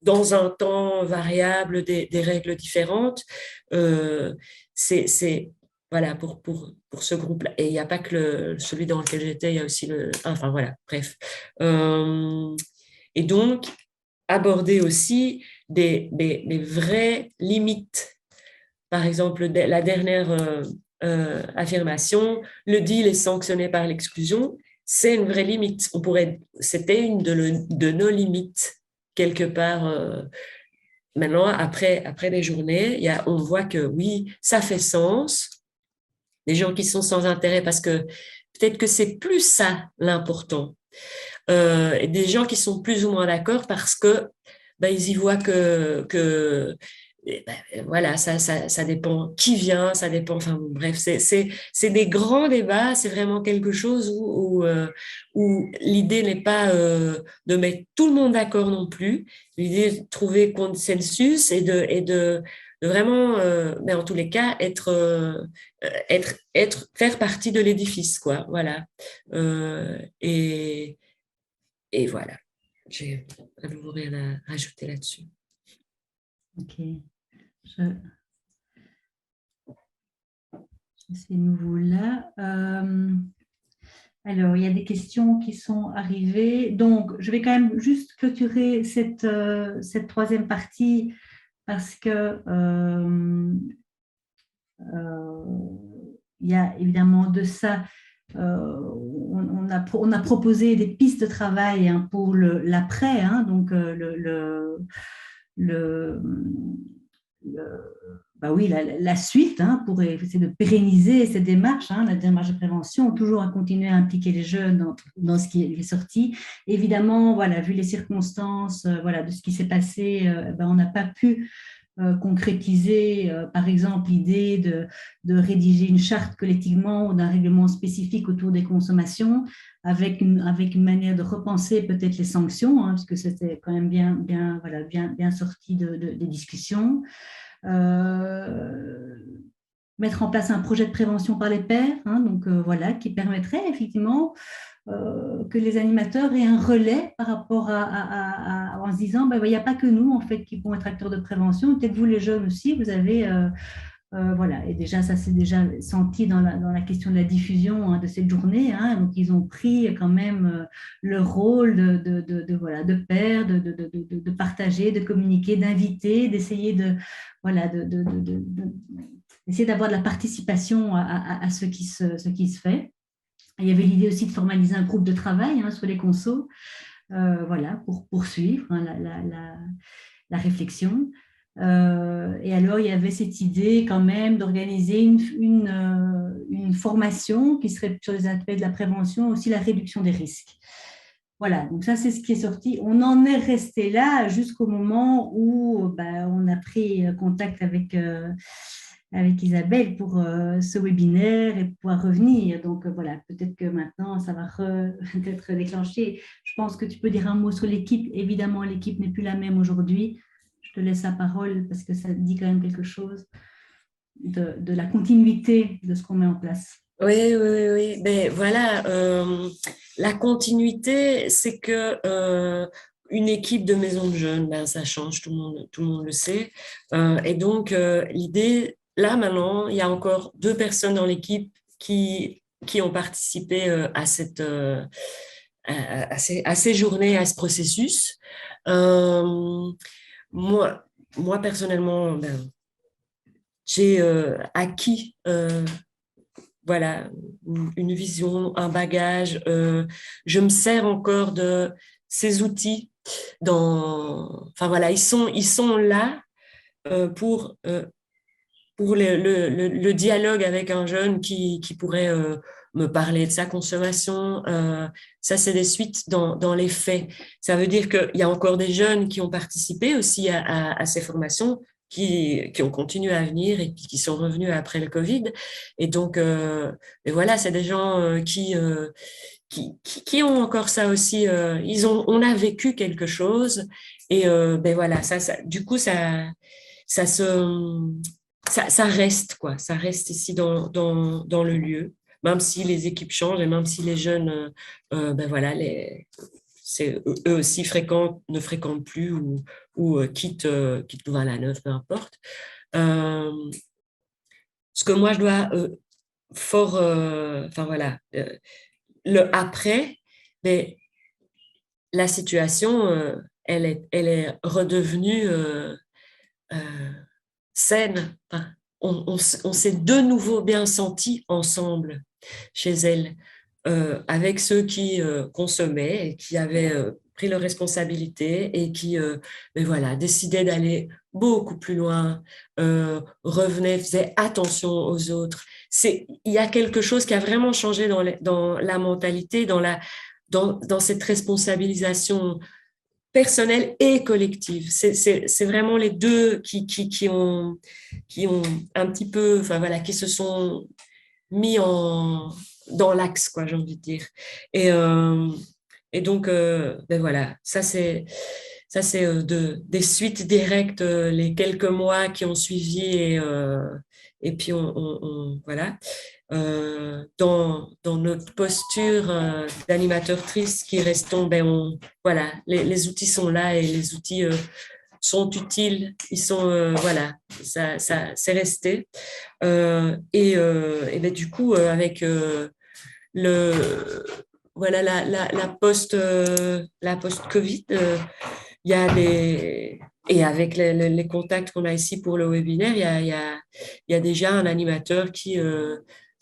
dans un temps variable des règles différentes. C'est voilà, pour ce groupe-là. Et il n'y a pas que celui dans lequel j'étais, il y a aussi enfin voilà, bref. Et donc, aborder aussi des vraies limites. Par exemple, la dernière affirmation, le deal est sanctionné par l'exclusion, c'est une vraie limite. C'était une de nos limites quelque part. Maintenant, après des journées, on voit que oui, ça fait sens. Les gens qui sont sans intérêt, parce que peut-être que c'est plus ça l'important. Et des gens qui sont plus ou moins d'accord parce que ils y voient que voilà, ça dépend qui vient, ça dépend, enfin bref, c'est des grands débats, c'est vraiment quelque chose où l'idée n'est pas de mettre tout le monde d'accord non plus, l'idée est de trouver consensus et de vraiment, mais en tous les cas, faire partie de l'édifice, quoi, voilà. Et voilà, j'ai à nouveau rien à rajouter là-dessus. Ok. Je suis nouveau là. Alors, il y a des questions qui sont arrivées. Donc, je vais quand même juste clôturer cette troisième partie parce que il y a évidemment de ça. On a proposé des pistes de travail hein, pour l'après, hein, donc oui, la suite hein, pour essayer de pérenniser cette démarche, hein, la démarche de prévention, toujours à continuer à impliquer les jeunes dans ce qui est sorti. Évidemment, voilà, vu les circonstances voilà, de ce qui s'est passé, on n'a pas pu concrétiser, par exemple, l'idée de rédiger une charte collectivement ou d'un règlement spécifique autour des consommations, avec une manière de repenser peut-être les sanctions, hein, parce que c'était quand même bien sorti des discussions. Mettre en place un projet de prévention par les pairs, hein, donc voilà, qui permettrait effectivement que les animateurs aient un relais par rapport en se disant, il n'y a pas que nous en fait qui vont être acteurs de prévention, peut-être vous les jeunes aussi, vous avez voilà, et déjà ça s'est déjà senti dans la question de la diffusion hein, de cette journée, hein, donc ils ont pris quand même le rôle de père, de partager, de communiquer, d'inviter, d'essayer d'essayer d'avoir de la participation à ce qui se fait. Il y avait l'idée aussi de formaliser un groupe de travail hein, sur les consos, voilà, pour poursuivre hein, la réflexion. Et alors, il y avait cette idée quand même d'organiser une formation qui serait sur les aspects de la prévention, aussi la réduction des risques. Voilà, donc ça, c'est ce qui est sorti. On en est resté là jusqu'au moment où on a pris contact avec Isabelle pour ce webinaire et pouvoir revenir. Donc voilà, peut-être que maintenant, ça va être déclenché. Je pense que tu peux dire un mot sur l'équipe. Évidemment, l'équipe n'est plus la même aujourd'hui. Je te laisse la parole parce que ça dit quand même quelque chose de la continuité de ce qu'on met en place. Oui. Mais voilà, la continuité, c'est que une équipe de maison de jeunes, ça change, tout le monde le sait. Et donc, l'idée, là maintenant, il y a encore 2 personnes dans l'équipe qui ont participé à ces journées, à ce processus. Moi, personnellement, j'ai acquis voilà, une vision, un bagage. Je me sers encore de ces outils. Enfin voilà, ils sont là pour pour le dialogue avec un jeune qui pourrait me parler de sa consommation. Ça, c'est des suites dans les faits. Ça veut dire qu'il y a encore des jeunes qui ont participé aussi à ces formations, qui ont continué à venir et qui sont revenus après le Covid. Et donc, et voilà, c'est des gens qui ont encore ça aussi. On a vécu quelque chose et ben voilà, du coup, ça se, ça reste quoi, ça reste ici dans le lieu, même si les équipes changent et même si les jeunes, ben voilà, eux aussi ne fréquentent plus ou quittent Louvain-la-Neuve, peu importe. Ce que moi je dois enfin voilà, le après, mais la situation, elle est redevenue saine. Enfin, on s'est de nouveau bien senti ensemble chez elle, avec ceux qui consommaient et qui avaient pris leurs responsabilités et qui mais voilà, décidaient d'aller beaucoup plus loin, revenaient, faisaient attention aux autres. Il y a quelque chose qui a vraiment changé dans la mentalité, dans cette responsabilisation personnelle et collective. C'est vraiment les deux qui ont un petit peu, enfin voilà, qui se sont mis dans l'axe, quoi, j'ai envie de dire. Et, et donc, ben voilà, ça c'est des suites directes, les quelques mois qui ont suivi et puis voilà. Dans notre posture d'animateur triste qui restons, ben voilà, les outils sont là et les outils sont utiles, ils sont, voilà, ça c'est resté. Et ben, du coup, avec le, voilà, la post-Covid, il y a et avec les contacts qu'on a ici pour le webinaire, il y a déjà un animateur qui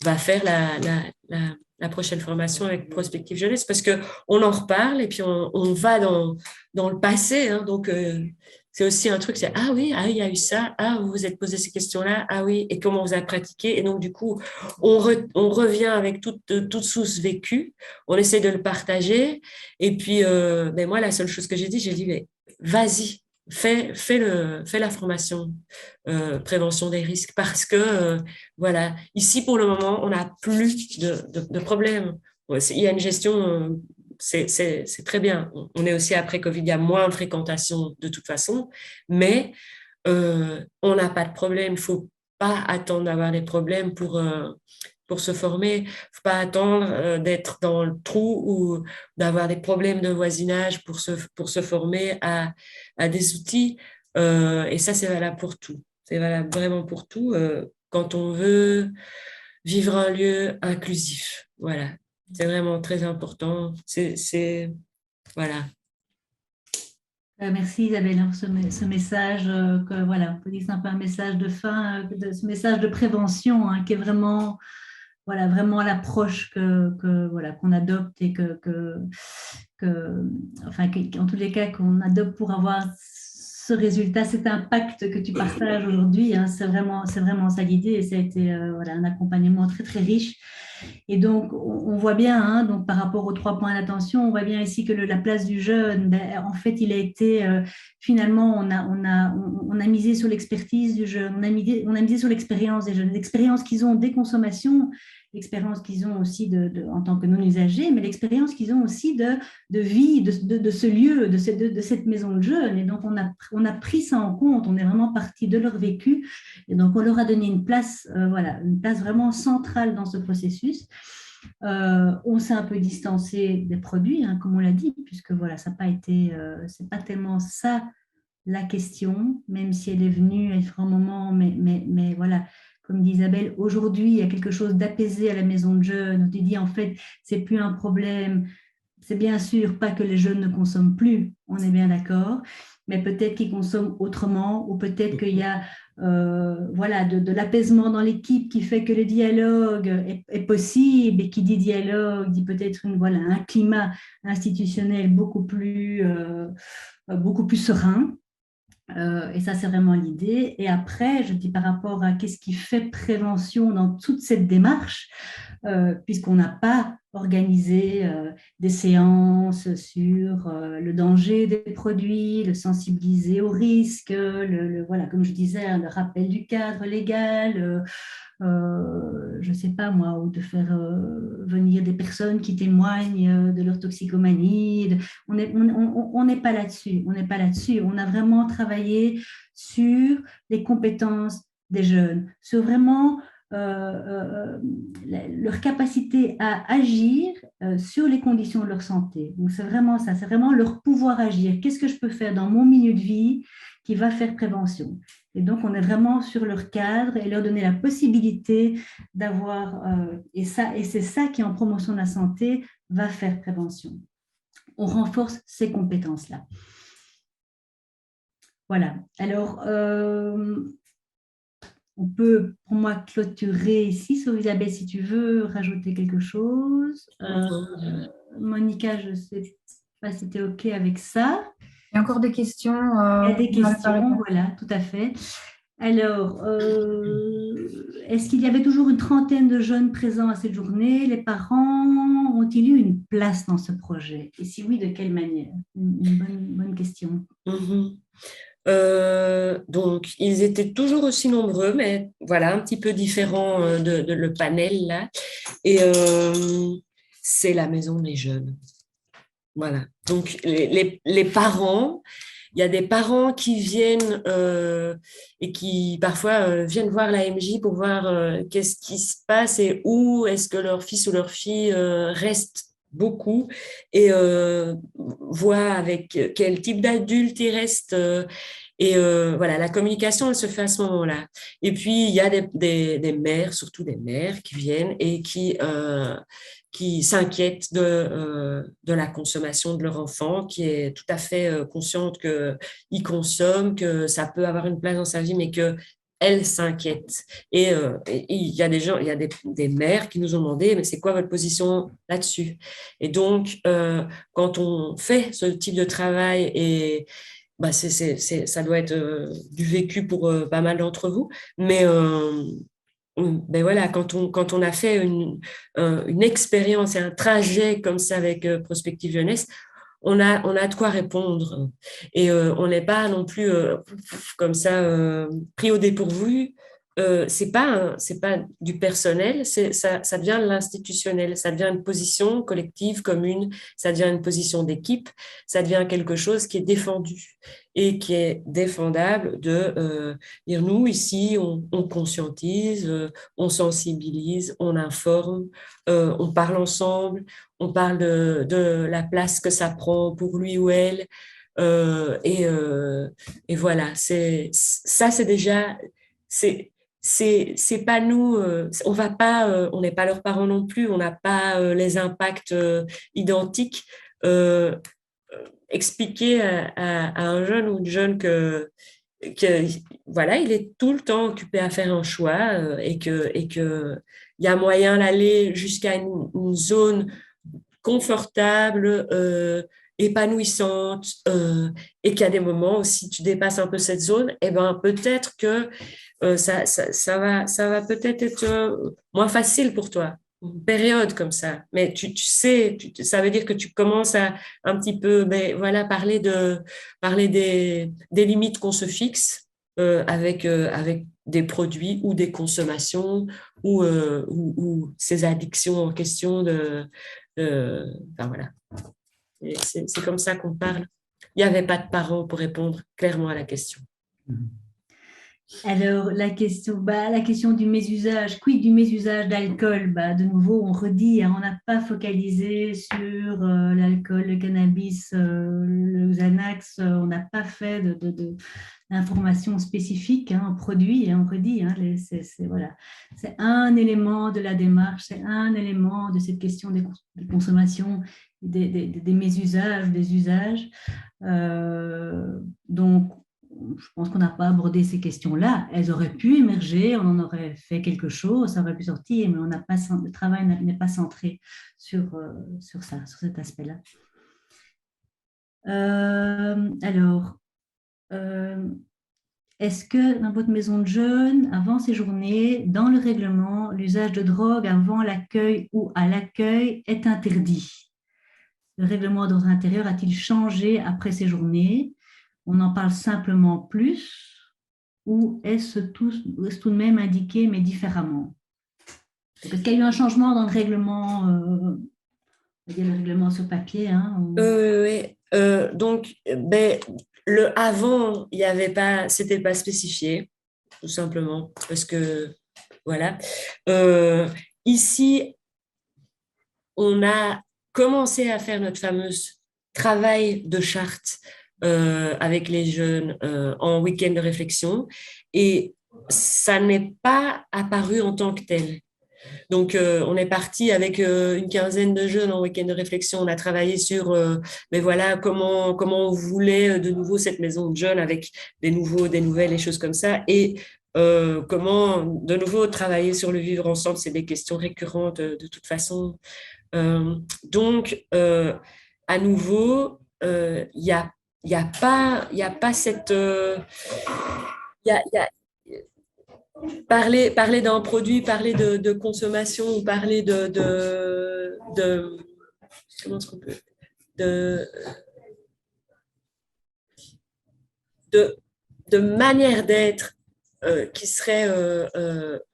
va faire la prochaine formation avec Prospective Jeunesse parce qu'on en reparle et puis on va dans le passé. Hein, donc, c'est aussi un truc, c'est ah oui, il y a eu ça, ah vous vous êtes posé ces questions-là, ah oui, et comment vous avez pratiqué. Et donc, du coup, on revient avec toute source vécue, on essaie de le partager. Et puis, ben moi, la seule chose que j'ai dit, mais vas-y, fais la formation prévention des risques parce que, voilà, ici, pour le moment, on n'a plus de problèmes. Il y a une gestion c'est très bien. On est aussi après Covid, il y a moins de fréquentation de toute façon, mais on n'a pas de problème. Il ne faut pas attendre d'avoir des problèmes pour se former. Il ne faut pas attendre d'être dans le trou ou d'avoir des problèmes de voisinage pour se former à des outils. Et ça, c'est valable pour tout. C'est valable vraiment pour tout quand on veut vivre un lieu inclusif. Voilà. C'est vraiment très important. Voilà. Merci Isabelle pour ce message que voilà, on peut dire que c'est un peu un message de fin, ce message de prévention qui est vraiment voilà vraiment l'approche voilà qu'on adopte et enfin en tous les cas qu'on adopte pour avoir ce résultat, cet impact que tu partages aujourd'hui. C'est vraiment ça l'idée et ça a été voilà un accompagnement très très riche. Et donc, on voit bien, donc par rapport aux 3 points d'attention, on voit bien ici que la place du jeune, en fait, il a été, finalement, on a misé sur l'expertise du jeune, on a misé sur l'expérience des jeunes, l'expérience qu'ils ont des consommations, l'expérience qu'ils ont aussi en tant que non-usagers, mais l'expérience qu'ils ont aussi de vie, de ce lieu, de cette maison de jeunes. Et donc, on a pris ça en compte, on est vraiment parti de leur vécu. Et donc, on leur a donné une place vraiment centrale dans ce processus. On s'est un peu distancé des produits, comme on l'a dit, puisque voilà, ça n'a pas été, c'est pas tellement ça la question, même si elle est venue à un moment, mais voilà, comme dit Isabelle, aujourd'hui, il y a quelque chose d'apaisé à la maison de jeunes, où tu dis en fait, c'est plus un problème. C'est bien sûr pas que les jeunes ne consomment plus, on est bien d'accord, mais peut-être qu'ils consomment autrement, ou peut-être qu'il y a voilà, de l'apaisement dans l'équipe qui fait que le dialogue est possible, et qui dit dialogue dit peut-être voilà, un climat institutionnel beaucoup plus serein. Et ça, c'est vraiment l'idée. Et après, je dis par rapport à qu'est-ce qui fait prévention dans toute cette démarche, puisqu'on n'a pas organisé des séances sur le danger des produits, le sensibiliser au risque, voilà, comme je disais, hein, le rappel du cadre légal, je ne sais pas moi, ou de faire venir des personnes qui témoignent de leur toxicomanie. On n'est pas là-dessus. On n'est pas là-dessus. On a vraiment travaillé sur les compétences des jeunes, sur vraiment leur capacité à agir sur les conditions de leur santé. Donc c'est vraiment ça, c'est vraiment leur pouvoir agir. Qu'est-ce que je peux faire dans mon milieu de vie qui va faire prévention? Et donc, on est vraiment sur leur cadre et leur donner la possibilité d'avoir, et c'est ça qui, en promotion de la santé, va faire prévention. On renforce ces compétences-là. Voilà. Alors, on peut, pour moi, clôturer ici. Sauf Isabelle, si tu veux rajouter quelque chose. Monica, je ne sais pas si tu es OK avec ça. Il y a encore des questions. Il y a des questions, voilà, tout à fait. Alors, est-ce qu'il y avait toujours une trentaine de jeunes présents à cette journée? Les parents ont-ils eu une place dans ce projet? Et si oui, de quelle manière? Une bonne question. Donc, ils étaient toujours aussi nombreux, mais voilà, un petit peu différent de le panel là. Et c'est la maison des jeunes. Voilà. Donc, les parents, il y a des parents qui viennent et qui parfois viennent voir la MJ pour voir qu'est-ce qui se passe et où est-ce que leur fils ou leur fille reste beaucoup et voit avec quel type d'adulte il reste. Et voilà, la communication, elle se fait à ce moment-là. Et puis, il y a des mères, surtout des mères, qui viennent et qui s'inquiètent de la consommation de leur enfant, qui est tout à fait consciente qu'il consomme, que ça peut avoir une place dans sa vie, mais que elle s'inquiète. Et il y a des gens, il y a des mères qui nous ont demandé, mais c'est quoi votre position là-dessus? Et donc, quand on fait ce type de travail et bah ça doit être du vécu pour pas mal d'entre vous, mais ben voilà, quand on a fait une expérience et un trajet comme ça avec Prospective Jeunesse, on a de quoi répondre. Et on n'est pas non plus comme ça pris au dépourvu. C'est pas du personnel, ça devient l'institutionnel, ça devient une position collective, commune, ça devient une position d'équipe, ça devient quelque chose qui est défendu et qui est défendable de dire nous, ici, on conscientise, on sensibilise, on informe, on parle ensemble, on parle de la place que ça prend pour lui ou elle. Et voilà, c'est déjà, c'est pas nous, on va pas, on n'est pas leurs parents non plus, on n'a pas les impacts identiques. Euh, Expliquer à un jeune ou une jeune que voilà, il est tout le temps occupé à faire un choix et que il y a moyen d'aller jusqu'à une zone confortable, épanouissante, et qu'il y a des moments où si tu dépasses un peu cette zone, eh ben peut-être que ça va peut-être être moins facile pour toi. Une période comme ça, mais tu sais, ça veut dire que tu commences à un petit peu, ben, voilà, parler des limites qu'on se fixe avec des produits ou des consommations ou ces addictions en question enfin voilà. C'est comme ça qu'on parle. Il n'y avait pas de parents pour répondre clairement à la question. Alors, la question du mésusage, quid du mésusage d'alcool? De nouveau, on redit, hein, on n'a pas focalisé sur l'alcool, le cannabis, le Xanax, on n'a pas fait d'informations spécifiques en produits, hein, on redit, hein, voilà. C'est un élément de la démarche, c'est un élément de cette question des consommations, des mésusages, des usages. Donc, je pense qu'on n'a pas abordé ces questions-là. Elles auraient pu émerger, on en aurait fait quelque chose, ça aurait pu sortir, mais le travail n'est pas centré sur ça, sur cet aspect-là. Alors, est-ce que dans votre maison de jeunes, avant ces journées, dans le règlement, l'usage de drogue avant l'accueil ou à l'accueil est interdit? Le règlement d'ordre intérieur a-t-il changé après ces journées? On en parle simplement plus ou est-ce tout de même indiqué mais différemment? Est-ce qu'il y a eu un changement dans le règlement, le règlement sur papier, hein, ou... Oui. Donc, ben, le avant, il y avait pas, c'était pas spécifié, tout simplement, parce que voilà. Ici, on a commencé à faire notre fameuse travail de charte avec les jeunes en week-end de réflexion, et ça n'est pas apparu en tant que tel. Donc, on est parti avec une quinzaine de jeunes en week-end de réflexion. On a travaillé sur, mais voilà, comment on voulait de nouveau cette maison de jeunes avec des nouvelles et choses comme ça. Et comment, de nouveau, travailler sur le vivre ensemble. C'est des questions récurrentes de toute façon. Donc, à nouveau, il y a pas cette... il y a parler d'un produit, parler de consommation ou parler comment est-ce qu'on peut de, de manière d'être qui serait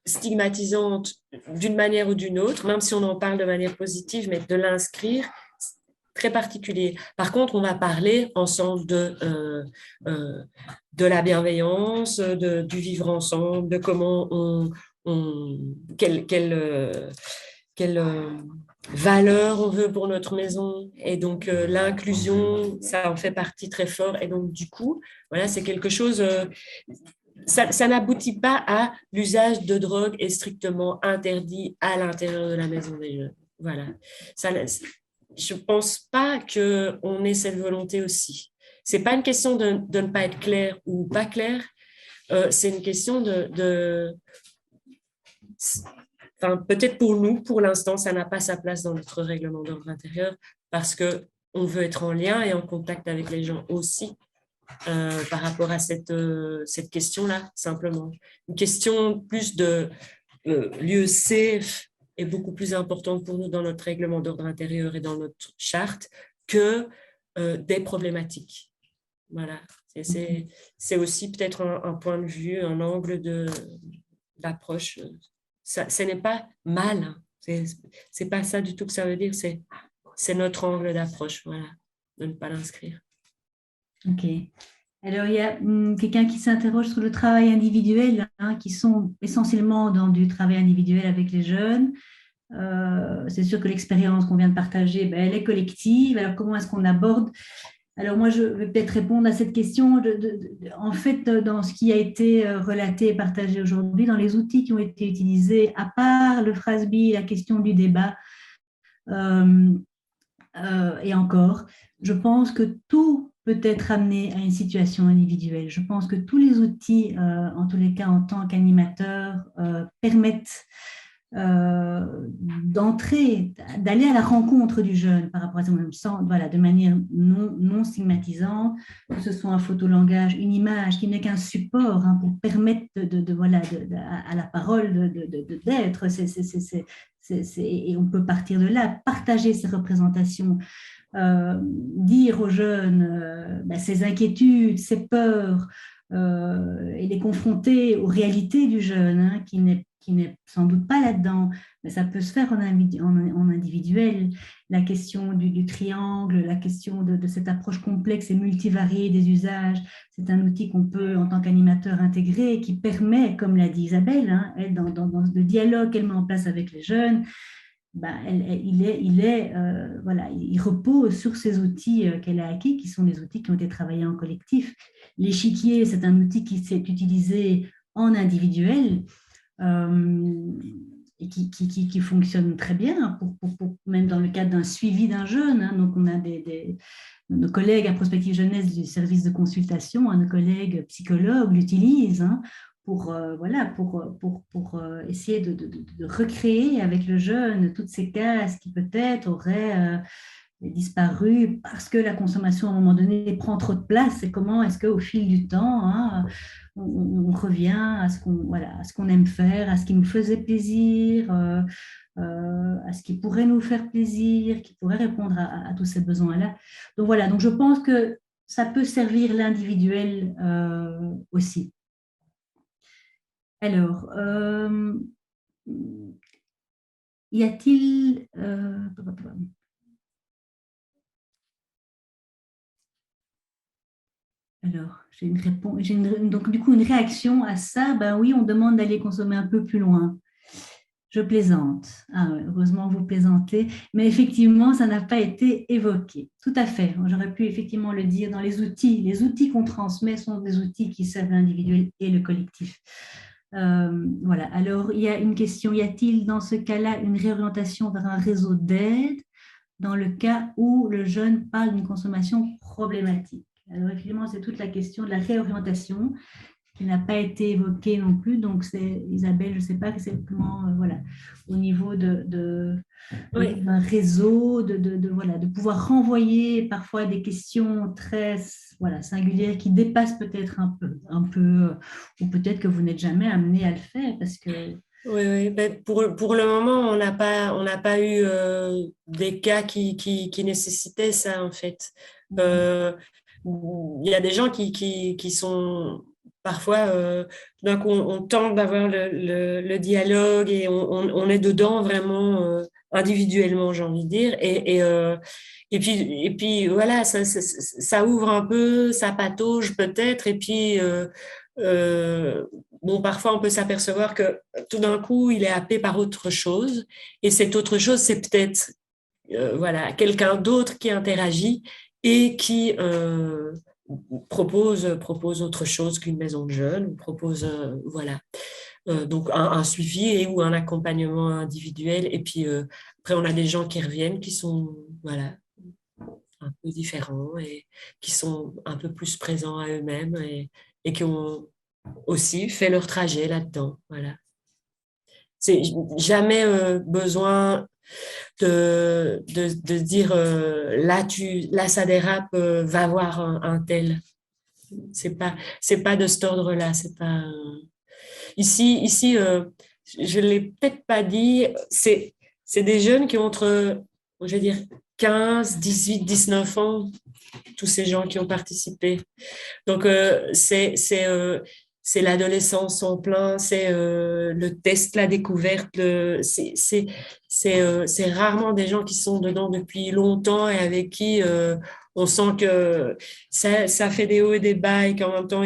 stigmatisante d'une manière ou d'une autre, même si on en parle de manière positive, mais de l'inscrire, très particulier. Par contre, on va parler ensemble de la bienveillance, du vivre ensemble, de comment quelle valeur on veut pour notre maison. Et donc, l'inclusion, ça en fait partie très fort. Et donc, du coup, voilà, c'est quelque chose... ça n'aboutit pas à l'usage de drogue est strictement interdit à l'intérieur de la maison des jeunes. Voilà. Je ne pense pas qu'on ait cette volonté aussi. Ce n'est pas une question de ne pas être clair ou pas clair, c'est une question enfin, peut-être pour nous, pour l'instant, ça n'a pas sa place dans notre règlement d'ordre intérieur parce qu'on veut être en lien et en contact avec les gens aussi par rapport à cette question-là, simplement. Une question plus de lieu safe est beaucoup plus importante pour nous dans notre règlement d'ordre intérieur et dans notre charte que des problématiques. Voilà. C'est aussi peut-être un point de vue, un angle d'approche. Ce n'est pas mal. Hein. C'est pas ça du tout que ça veut dire. C'est notre angle d'approche, voilà, de ne pas l'inscrire. Ok. Alors, il y a quelqu'un qui s'interroge sur le travail individuel, hein, qui sont essentiellement dans du travail individuel avec les jeunes. C'est sûr que l'expérience qu'on vient de partager, ben, elle est collective. Alors, comment est-ce qu'on aborde? Alors, moi, je vais peut-être répondre à cette question. En fait, dans ce qui a été relaté et partagé aujourd'hui, dans les outils qui ont été utilisés, à part le Frasby, la question du débat, et encore, je pense que tout peut être amené à une situation individuelle. Je pense que tous les outils, en tous les cas en tant qu'animateur, permettent d'entrer, d'aller à la rencontre du jeune par rapport à ça, voilà, de manière non stigmatisante, que ce soit un photolangage, une image qui n'est qu'un support hein, pour permettre à la parole d'être. Et on peut partir de là, partager ces représentations, dire aux jeunes ses inquiétudes, ses peurs, et les confronter aux réalités du jeune, hein, qui n'est sans doute pas là-dedans, mais ça peut se faire en individuel. La question du triangle, la question de cette approche complexe et multivariée des usages, c'est un outil qu'on peut, en tant qu'animateur, intégrer, qui permet, comme l'a dit Isabelle, hein, elle, dans le dialogue qu'elle met en place avec les jeunes, il repose sur ces outils qu'elle a acquis, qui sont des outils qui ont été travaillés en collectif. L'échiquier, c'est un outil qui s'est utilisé en individuel et qui fonctionne très bien, même dans le cadre d'un suivi d'un jeune. Hein. Donc, on a nos collègues à Prospective Jeunesse du service de consultation, nos collègues psychologues l'utilisent hein, pour essayer de recréer avec le jeune toutes ces cases qui peut-être auraient disparu parce que la consommation, à un moment donné, prend trop de place. Et comment est-ce qu'au fil du temps, hein, on revient à ce qu'on voilà, à ce qu'on aime faire, à ce qui nous faisait plaisir, à ce qui pourrait nous faire plaisir, qui pourrait répondre à tous ces besoins-là. Donc voilà, donc je pense que ça peut servir l'individuel aussi. Alors, y a-t-il... alors, j'ai une réponse, donc du coup une réaction à ça, ben oui, on demande d'aller consommer un peu plus loin. Je plaisante. Ah ouais, heureusement, vous plaisantez. Mais effectivement, ça n'a pas été évoqué. Tout à fait. J'aurais pu effectivement le dire dans les outils. Les outils qu'on transmet sont des outils qui servent l'individuel et le collectif. Voilà. Alors, il y a une question. Y a-t-il dans ce cas-là une réorientation vers un réseau d'aide dans le cas où le jeune parle d'une consommation problématique? Alors, effectivement, c'est toute la question de la réorientation qui n'a pas été évoquée non plus. Donc, c'est Isabelle, je ne sais pas exactement, voilà, au niveau d'un réseau, voilà, de pouvoir renvoyer parfois des questions très voilà, singulières qui dépassent peut-être un peu, ou peut-être que vous n'êtes jamais amené à le faire parce que. Oui. Ben, pour le moment, on n'a pas eu des cas qui nécessitaient ça, en fait. Il y a des gens qui sont parfois, d'un coup, on tente d'avoir le dialogue et on est dedans vraiment individuellement, j'ai envie de dire. Et puis voilà, ça ouvre un peu, ça patauge peut-être, et puis bon, parfois on peut s'apercevoir que tout d'un coup, il est happé par autre chose, et cette autre chose, c'est peut-être voilà, quelqu'un d'autre qui interagit et qui propose autre chose qu'une maison de jeunes, propose voilà. Donc un suivi et ou un accompagnement individuel. Et puis après, on a des gens qui reviennent, qui sont voilà, un peu différents et qui sont un peu plus présents à eux-mêmes et qui ont aussi fait leur trajet là-dedans. Voilà. C'est jamais besoin de dire là ça dérape, va voir un tel. C'est pas de cet ordre-là. C'est pas ici je l'ai peut-être pas dit. C'est des jeunes qui ont entre, je vais dire, 15, 18, 19 ans, tous ces gens qui ont participé. Donc, c'est l'adolescence en plein, c'est le test, la découverte. C'est rarement des gens qui sont dedans depuis longtemps et avec qui on sent que ça fait des hauts et des bas et qu'en même temps,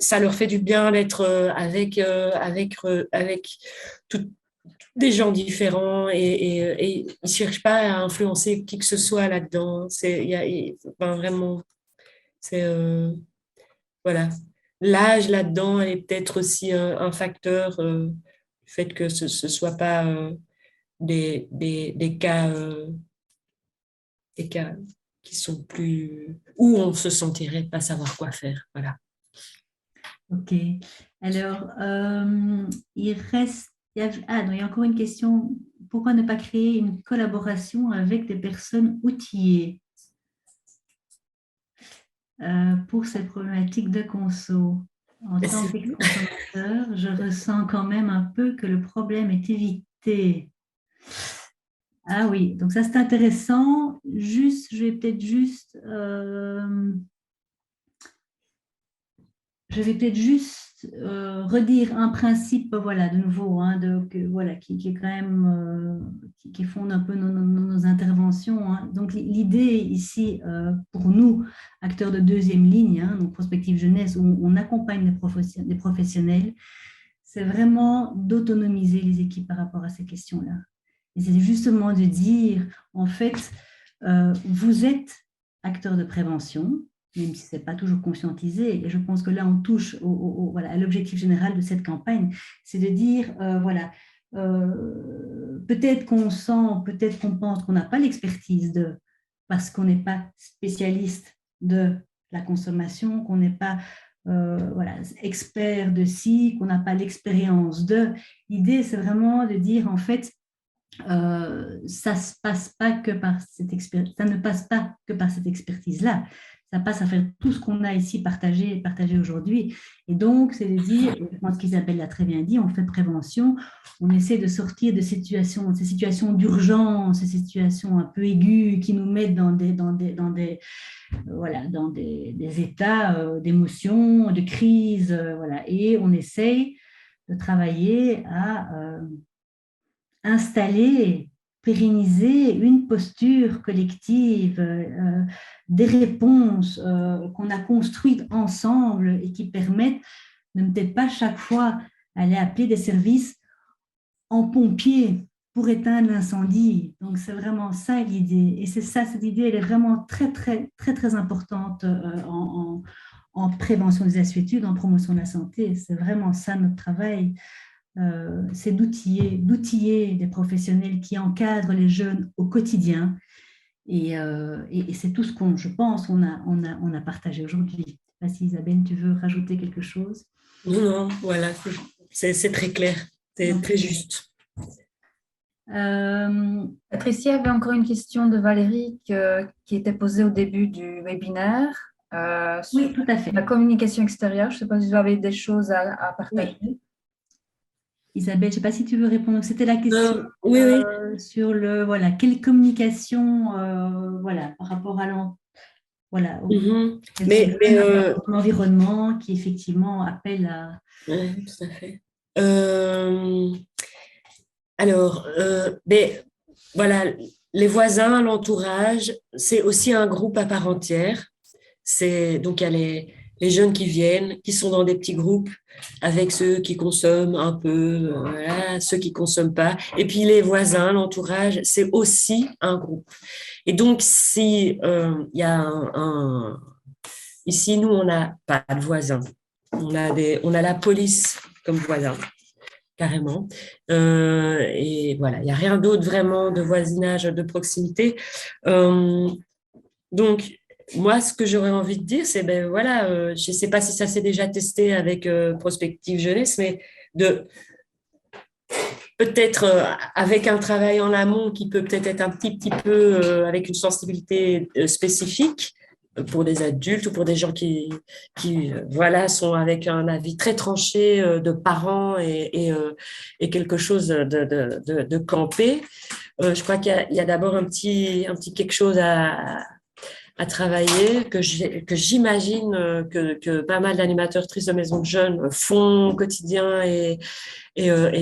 ça leur fait du bien d'être avec des gens différents et ils ne cherchent pas à influencer qui que ce soit là-dedans. Ben, vraiment, c'est voilà. L'âge là-dedans est peut-être aussi un facteur, le fait que ce ne soit pas des cas qui sont plus où on se sentirait pas savoir quoi faire. Voilà. Ok. Alors, il reste. Donc, il y a encore une question. Pourquoi ne pas créer une collaboration avec des personnes outillées pour ces problématiques de conso? En tant qu'ex-consommateur, je ressens quand même un peu que le problème est évité. Ah oui, donc ça c'est intéressant. Je vais peut-être juste redire un principe, voilà, de nouveau, hein, voilà, qui est quand même, qui fonde un peu nos interventions, hein. Donc, l'idée ici, pour nous, acteurs de deuxième ligne, hein, donc prospective jeunesse, où on accompagne des professionnels, c'est vraiment d'autonomiser les équipes par rapport à ces questions-là. Et c'est justement de dire, en fait, vous êtes acteur de prévention, même si ce n'est pas toujours conscientisé. Et je pense que là, on touche voilà, à l'objectif général de cette campagne, c'est de dire, voilà, peut-être qu'on sent, peut-être qu'on pense qu'on n'a pas l'expertise parce qu'on n'est pas spécialiste de la consommation, qu'on n'est pas voilà, expert de ci, qu'on n'a pas l'expérience de. L'idée, c'est vraiment de dire, en fait, ça se passe pas que par ça ne passe pas que par cette expertise-là. Ça passe à faire tout ce qu'on a ici partagé aujourd'hui. Et donc, c'est de dire, je pense qu'Isabelle l'a très bien dit, on fait prévention, on essaie de sortir de ces situations d'urgence, ces situations un peu aiguës qui nous mettent dans des états d'émotion, de crise, voilà. Et on essaye de travailler à installer, pérenniser une posture collective, des réponses qu'on a construites ensemble et qui permettent de ne peut-être pas chaque fois aller appeler des services en pompier pour éteindre l'incendie. Donc, c'est vraiment ça l'idée. Et c'est ça, cette idée, elle est vraiment très, très, très, très importante en prévention des assuétudes, en promotion de la santé. C'est vraiment ça notre travail. C'est d'outiller des professionnels qui encadrent les jeunes au quotidien. Et c'est tout ce qu'on, je pense, on a partagé aujourd'hui. Je ne sais pas si Isabelle, tu veux rajouter quelque chose? Non, voilà, c'est très clair, c'est très juste. Patricia avait encore une question de Valérie qui était posée au début du webinaire. Sur Oui, tout à fait. la communication extérieure. Je ne sais pas si vous avez des choses à partager. Oui. Isabelle, je ne sais pas si tu veux répondre. C'était la question Oui. sur quelle communication par rapport à l'environnement qui effectivement appelle à... Oui, tout à fait. Alors, voilà, les voisins, l'entourage, c'est aussi un groupe à part entière. Donc, il y a les jeunes qui viennent, qui sont dans des petits groupes avec ceux qui consomment un peu, voilà, ceux qui consomment pas. Et puis, les voisins, l'entourage, c'est aussi un groupe. Et donc, si il y a Ici, nous, on n'a pas de voisins. On a la police comme voisin, carrément. Et voilà, il n'y a rien d'autre vraiment de voisinage, de proximité. Donc, moi, ce que j'aurais envie de dire, c'est, je ne sais pas si ça s'est déjà testé avec Prospective Jeunesse, mais peut-être avec un travail en amont qui peut peut-être être un petit peu avec une sensibilité spécifique pour des adultes ou pour des gens qui sont avec un avis très tranché de parents et quelque chose de campé. Je crois qu'il y a d'abord un petit quelque chose à travailler, que j'imagine que pas mal d'animatrices de maisons de jeunes font au quotidien et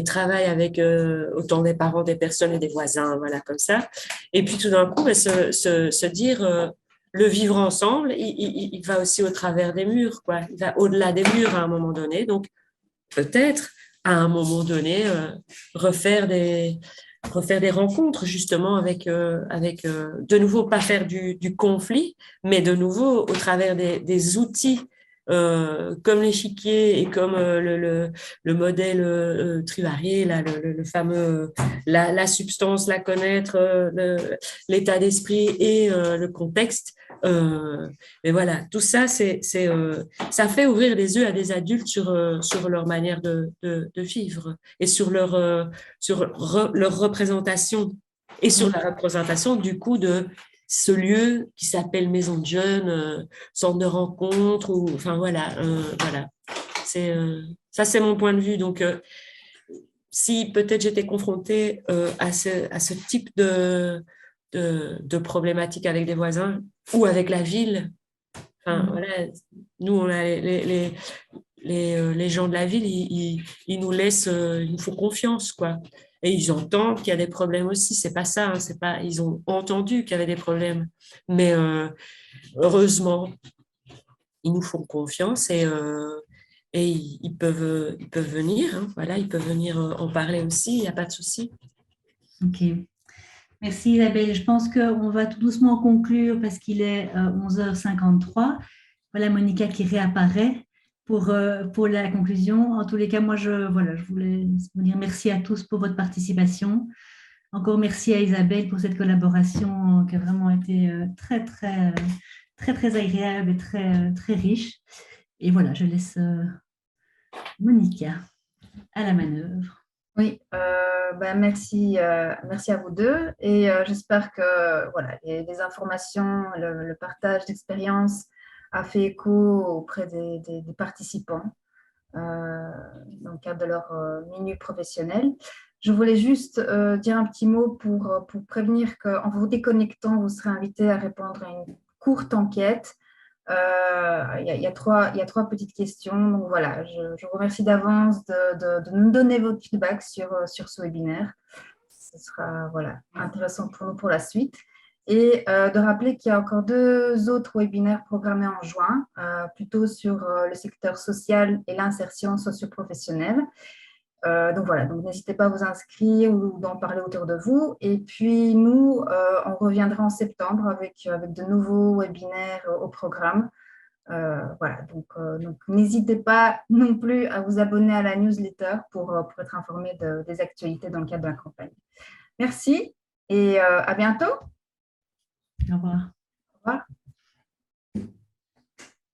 travaillent avec autant des parents, des personnes et des voisins, voilà, comme ça. Et puis tout d'un coup, se dire, le vivre ensemble, il va aussi au travers des murs, quoi. Il va au-delà des murs à un moment donné. Donc, peut-être, à un moment donné, refaire des rencontres justement avec de nouveau pas faire du conflit, mais de nouveau au travers des outils comme l'échiquier et comme le modèle Trivarier, là, le fameux la substance, la connaître, l'état d'esprit et le contexte. Mais voilà, tout ça, ça fait ouvrir les yeux à des adultes sur leur manière de vivre et sur leur représentation et sur la représentation du coup de ce lieu qui s'appelle maison de jeunes, centre de rencontre, ou enfin voilà. Ça c'est mon point de vue. Donc si peut-être j'étais confrontée à ce type de problématique avec des voisins ou avec la ville, enfin voilà, nous on a les gens de la ville, ils nous laissent, ils nous font confiance, quoi. Et ils entendent qu'il y a des problèmes aussi. C'est pas ça, hein, c'est pas, ils ont entendu qu'il y avait des problèmes. Mais heureusement, ils nous font confiance et ils peuvent venir. Hein, voilà, ils peuvent venir en parler aussi. Il n'y a pas de souci. Ok. Merci Isabelle. Je pense qu'on va tout doucement conclure parce qu'il est 11h53. Voilà Monica qui réapparaît pour la conclusion. En tous les cas, moi, je voulais vous dire merci à tous pour votre participation. Encore merci à Isabelle pour cette collaboration qui a vraiment été très, très, très, très agréable et très, très riche. Et voilà, je laisse Monica à la manœuvre. Oui, merci à vous deux et j'espère que voilà, les informations, le partage d'expériences a fait écho auprès des participants dans le cadre de leur milieu professionnel. Je voulais juste dire un petit mot pour prévenir qu'en vous déconnectant, vous serez invité à répondre à une courte enquête. Il y a trois petites questions. Donc voilà, je vous remercie d'avance de nous donner votre feedback sur ce webinaire. Ce sera voilà, intéressant pour nous pour la suite. Et de rappeler qu'il y a encore deux autres webinaires programmés en juin, plutôt sur le secteur social et l'insertion socio-professionnelle. Donc voilà, donc n'hésitez pas à vous inscrire ou d'en parler autour de vous. Et puis nous, on reviendra en septembre avec de nouveaux webinaires au programme. Voilà, donc n'hésitez pas non plus à vous abonner à la newsletter pour être informé des actualités dans le cadre de la campagne. Merci et à bientôt. Au revoir. Au revoir.